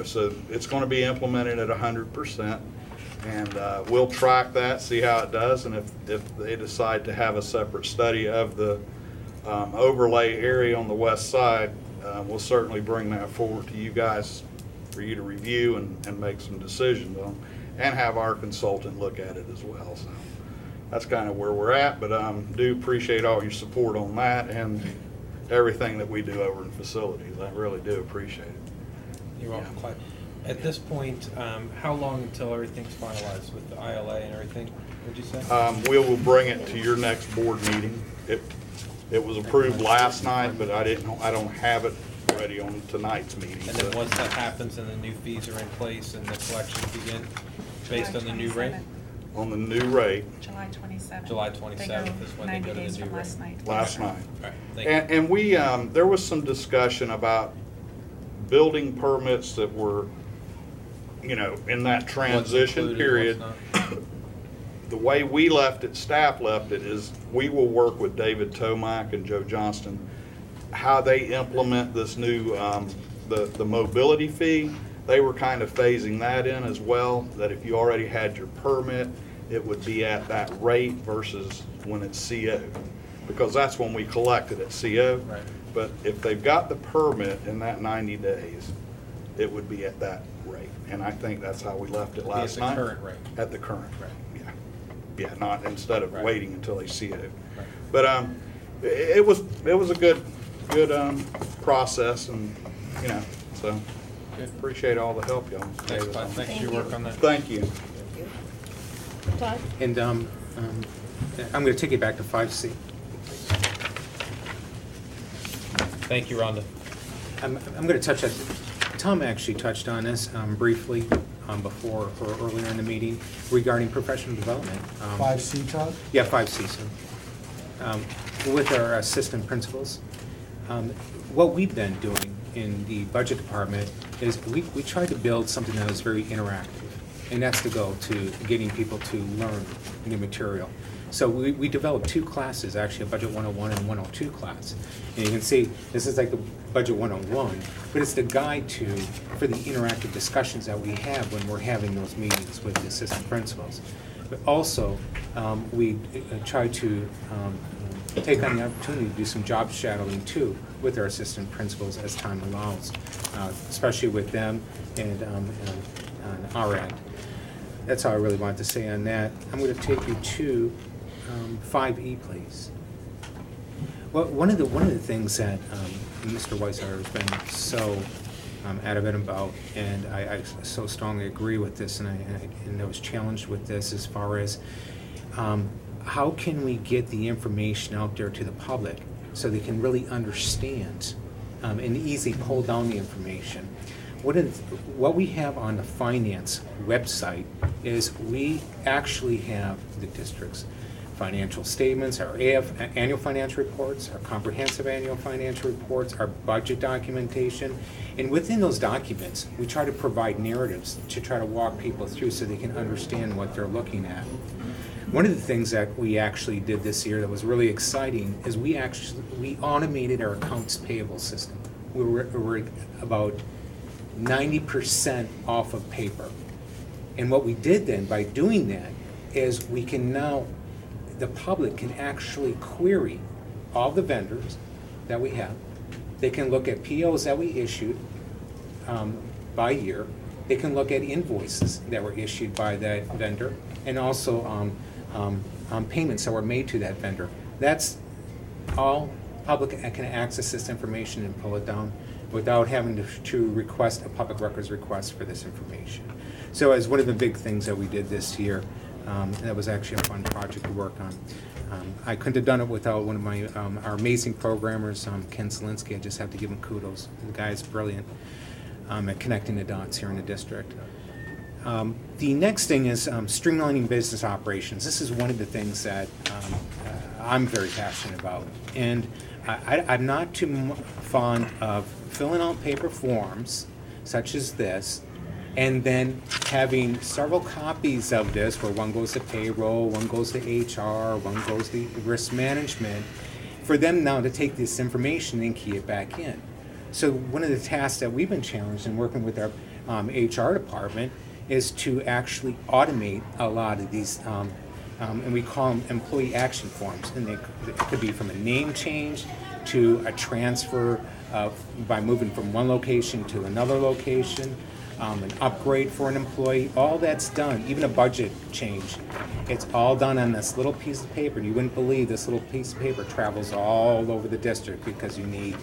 so it's going to be implemented at 100%, and we'll track that, see how it does, and if they decide to have a separate study of the overlay area on the west side, we'll certainly bring that forward to you guys for you to review and make some decisions on, and have our consultant look at it as well. So that's kind of where we're at, but do appreciate all your support on that and everything that we do over in facilities. I really do appreciate it. You're welcome, Clyde. At this point, how long until everything's finalized with the ILA and everything, would you say? We will bring it to your next board meeting. It was approved last night, but I don't have it ready on tonight's meeting. And then once that happens and the new fees are in place and the collections begin, based on the new rate? On the new rate. July 27th. July 27th is when they go to the new rate. last night. Last night. All right, thank you. And we, there was some discussion about building permits that were, in that transition period. The way we left it, staff left it, is we will work with David Tomac and Joe Johnston, how they implement this new, the mobility fee. They were kind of phasing that in as well, that if you already had your permit, it would be at that rate versus when it's CO. Because that's when we collected at CO. Right. But if they've got the permit in that 90 days, it would be at that rate. And I think that's how we left it last night. At the current rate. At the current rate, yeah. Yeah, not instead of Right. waiting until they see it. Right. But it was a good process, and so appreciate all the help y'all. Thanks, Clyde. Thanks for your work on that. Thank you. Todd? And I'm going to take it back to 5C. Thank you, Rhonda. I'm going to touch on, Tom actually touched on this briefly before or earlier in the meeting regarding professional development. 5C, Todd? Yeah, 5C, so. With our assistant principals, what we've been doing in the budget department is we tried to build something that was very interactive, and that's the goal, to getting people to learn new material. So we developed two classes, actually, a Budget 101 and 102 class. And you can see, this is like the Budget 101, but it's the guide for the interactive discussions that we have when we're having those meetings with the assistant principals. But also, we try to take on the opportunity to do some job shadowing too with our assistant principals as time allows, especially with them and on our end. That's all I really wanted to say on that. I'm going to take you to 5E, please. Well, one of the things that Mr. Weishauer has been so adamant about, and I so strongly agree with this, and I was challenged with this as far as how can we get the information out there to the public so they can really understand and easily pull down the information. What we have on the finance website is we actually have the district's financial statements, our annual financial reports, our comprehensive annual financial reports, our budget documentation. And within those documents, we try to provide narratives to try to walk people through so they can understand what they're looking at. One of the things that we actually did this year that was really exciting is we automated our accounts payable system. We're about 90% off of paper. And what we did then by doing that is we can now, the public can actually query all the vendors that we have They can look at POs that we issued by year. They can look at invoices that were issued by that vendor, and also payments that were made to that vendor. That's all public can access this information and pull it down without having to request a public records request for this information. So as one of the big things that we did this year, and that was actually a fun project to work on. I couldn't have done it without one of my our amazing programmers, Ken Zielinski. I just have to give him kudos. The guy is brilliant at connecting the dots here in the district. The next thing is streamlining business operations. This is one of the things that I'm very passionate about. And I'm not too fond of filling out paper forms, such as this, and then having several copies of this, where one goes to payroll, one goes to HR, one goes to risk management, for them now to take this information and key it back in. So one of the tasks that we've been challenged in working with our HR department is to actually automate a lot of these, and we call them employee action forms. And it could be from a name change to a transfer by moving from one location to another location, an upgrade for an employee. All that's done, even a budget change. It's all done on this little piece of paper. You wouldn't believe this little piece of paper travels all over the district, because you need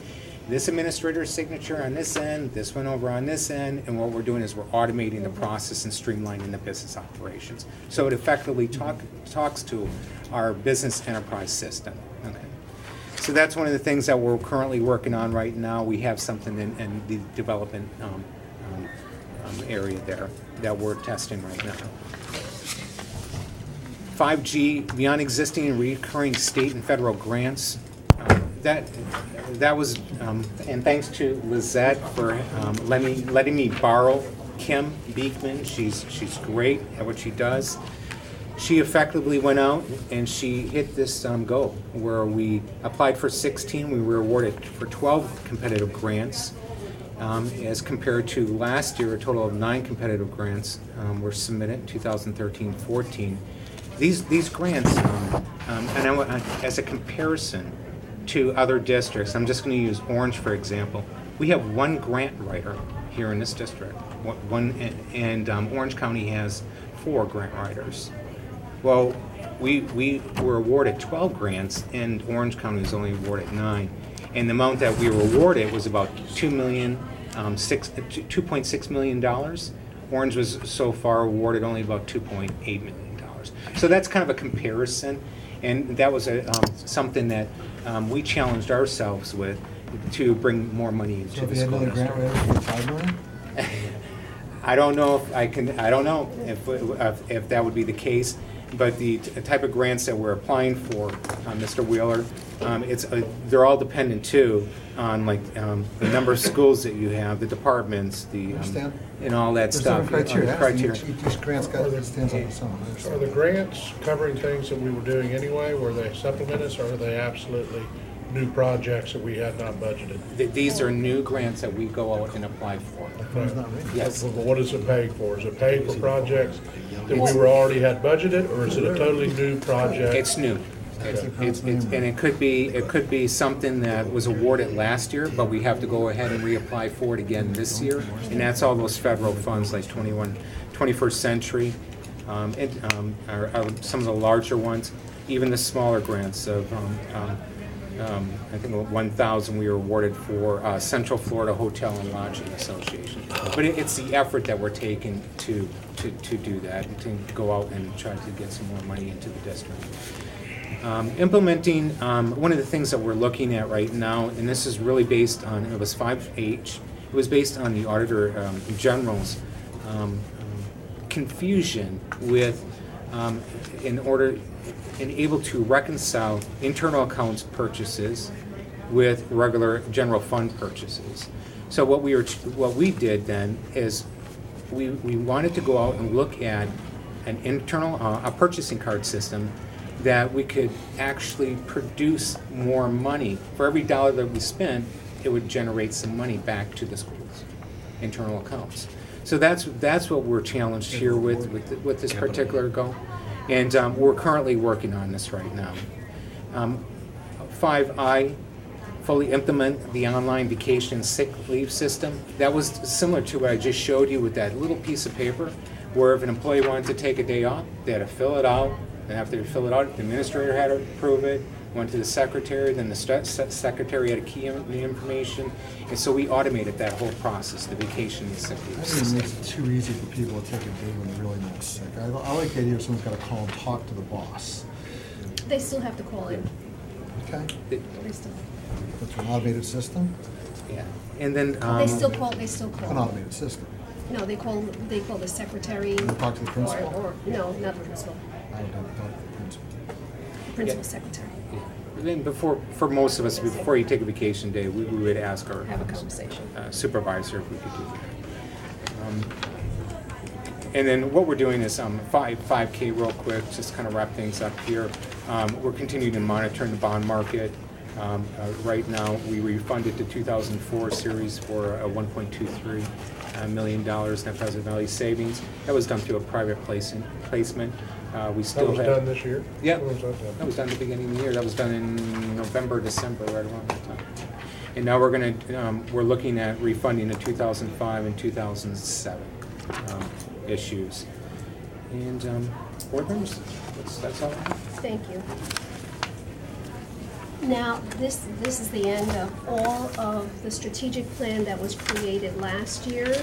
this administrator's signature on this end, this one over on this end, and what we're doing is we're automating the process and streamlining the business operations. So it effectively talks to our business enterprise system. Okay. So that's one of the things that we're currently working on right now. We have something in the development area there that we're testing right now. 5G, beyond existing and recurring state and federal grants. That was, and thanks to Lizette for letting me borrow Kim Beekman. She's great at what she does. She effectively went out and she hit this goal where we applied for 16. We were awarded for 12 competitive grants, as compared to last year. A total of 9 competitive grants were submitted, 2013-14. These grants, and as a comparison to other districts, I'm just going to use Orange for example. We have one grant writer here in this district, and Orange County has 4 grant writers. Well, we were awarded 12 grants, and Orange County was only awarded 9. And the amount that we were awarded was about $2.6 million. Orange was so far awarded only about $2.8 million. So that's kind of a comparison, and that was something that we challenged ourselves with to bring more money into the school district. So if you had another grant writer for $5 million? I don't know if I can. I don't know if that would be the case. But the type of grants that we're applying for, Mr. Wheeler, they're all dependent too on the number of schools that you have, the departments, and all that stuff. Criteria. Each grant's got stands on its own. Are the grants covering things that we were doing anyway? Were they supplement us, or are they absolutely new projects that we had not budgeted? These are new grants that we go out and apply for. Yes. But what is it paid for? Is it paid for projects that we were already had budgeted, or is it a totally new project? It's new. And it could be something that was awarded last year, but we have to go ahead and reapply for it again this year. And that's all those federal funds like 21st Century, and some of the larger ones, even the smaller grants of I think 1,000 we were awarded for Central Florida Hotel and Lodging Association. But it's the effort that we're taking to do that, and to go out and try to get some more money into the district. Implementing, one of the things that we're looking at right now, and this is really based on, it was 5H, it was based on the Auditor General's confusion with, and able to reconcile internal accounts purchases with regular general fund purchases. So what we did then is we wanted to go out and look at an internal a purchasing card system that we could actually produce more money. For every dollar that we spent, it would generate some money back to the schools' internal accounts. So that's what we're challenged here with this particular goal. And we're currently working on this right now. 5I, fully implement the online vacation and sick leave system. That was similar to what I just showed you with that little piece of paper, where if an employee wanted to take a day off, they had to fill it out, and after they fill it out, the administrator had to approve it, went to the secretary, then the secretary had to key in the information, and so we automated that whole process, the vacation and sick leave I think it system. makes it too easy for people to take a day when they're really not sick. I like the idea of someone's got to call and talk to the boss. They still have to call in. Okay? They still, That's an automated system? Yeah, and then. they still call. An automated system. No, they call the secretary. You talk to the principal? Or, no, not the principal. I would have to talk to the principal. Principal secretary. And then for most of us, before you take a vacation day, we would ask our Have a conversation. Supervisor if we could do that. And then what we're doing is 5K real quick, just kind of wrap things up here. We're continuing to monitor the bond market. Right now, we refunded the 2004 series for $1.23 million net present value savings. That was done through a private placement. We still That was have, done this year? Yeah, When was that done? that was done at the beginning of the year. That was done in November, December, right around that time. And now we're looking at refunding the 2005 and 2007 issues. And board members, that's all I have. Thank you. Now, this is the end of all of the strategic plan that was created last year.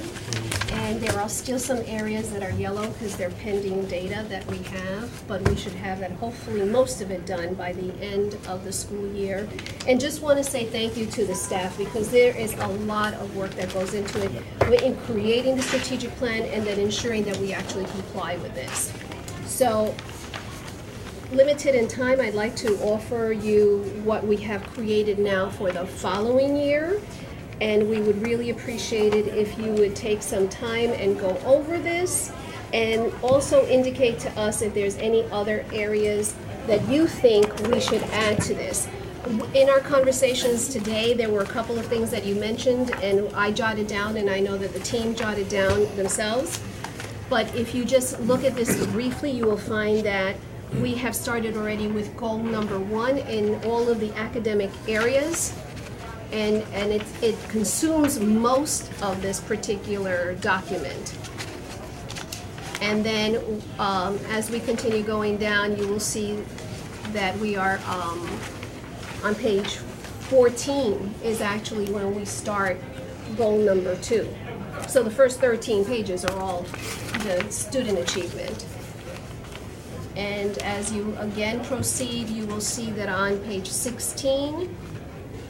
And there are still some areas that are yellow because they're pending data that we have, but we should have that, hopefully, most of it done by the end of the school year. And just want to say thank you to the staff because there is a lot of work that goes into it in creating the strategic plan and then ensuring that we actually comply with this. So, limited in time, I'd like to offer you what we have created now for the following year. And we would really appreciate it if you would take some time and go over this and also indicate to us if there's any other areas that you think we should add to this. In our conversations today, there were a couple of things that you mentioned and I jotted down and I know that the team jotted down themselves. But if you just look at this briefly, you will find that we have started already with goal number 1 in all of the academic areas. And it consumes most of this particular document. And then as we continue going down, you will see that we are on page 14 is actually when we start goal number 2. So the first 13 pages are all the student achievement. And as you again proceed, you will see that on page 16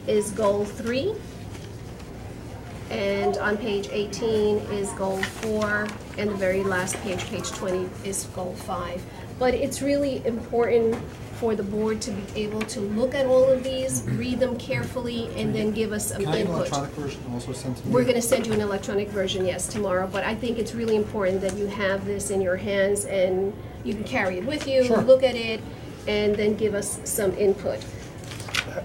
is goal 3. And on page 18 is goal 4. And the very last page, page 20, is goal 5. But it's really important for the board to be able to look at all of these, read them carefully, and then give us some Can I get an input. electronic version also sent to me? We're gonna send you an electronic version, yes, tomorrow, but I think it's really important that you have this in your hands and you can carry it with you, Sure. look at it, and then give us some input.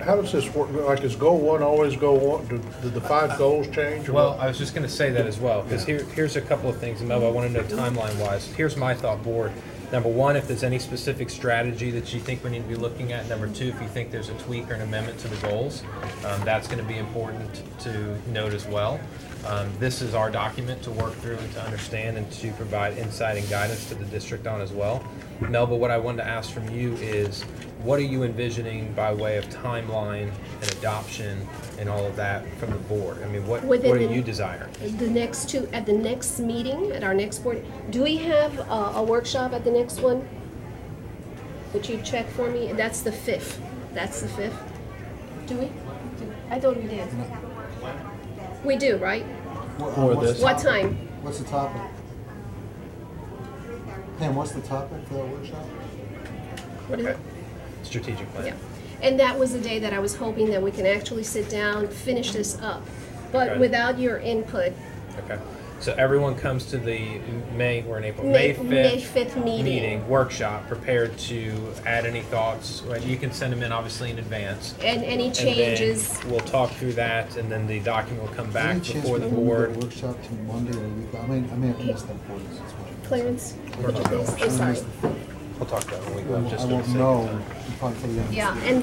How does this work? Like, is goal 1 always goal 1? Did the 5 goals change? or Well, what? I was just going to say that as well, because here's a couple of things, and Melba, I want to know timeline-wise. Here's my thought, board. Number 1, if there's any specific strategy that you think we need to be looking at. Number 2, if you think there's a tweak or an amendment to the goals, that's going to be important to note as well. This is our document to work through and to understand and to provide insight and guidance to the district on as well. Melba, what I wanted to ask from you is, what are you envisioning by way of timeline and adoption and all of that from the board? I mean, what do you desire? The next two, at the next meeting, at our next board, do we have a workshop at the next one? Would you check for me? That's the 5th. That's the 5th. Do we? I thought we did. We do, right? What time? What's the topic? Pam, what's the topic for that workshop? What is it? Strategic plan. Yeah. And that was the day that I was hoping that we can actually sit down, finish this up. But Okay. without your input, Okay. So everyone comes to the we're in April, May May 5th meeting. workshop, prepared to add any thoughts. Well, you can send them in obviously in advance. And any then changes. we'll talk through that, and then the document will come Is there back any chance before we the can move board. that workshop to Monday or week? I may have missed that board. Clarence, We're would you not please? going. I'm sorry. We'll talk about it when we go, just I for the won't sake of know time. probably for the end. Yeah, and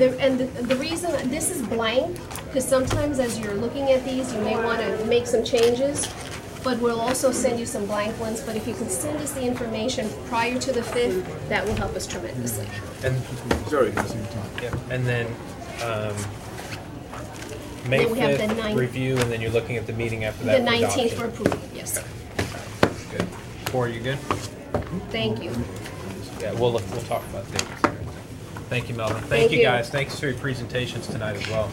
the reason, this is blank, because sometimes as you're looking at these, you may want to make some changes, but we'll also send you some blank ones, but if you can send us the information prior to the 5th, that will help us tremendously. And, Sorry. yeah, and then, May Then we have the 5th, 9th. review, and then you're looking at the meeting after The that for 19th for adoption. approval, yes. Good. Corey, you good? Thank you. Yeah, we'll talk about dates. Thank you, Melvin. Thank Thank you, you. guys. Thanks for your presentations tonight as well.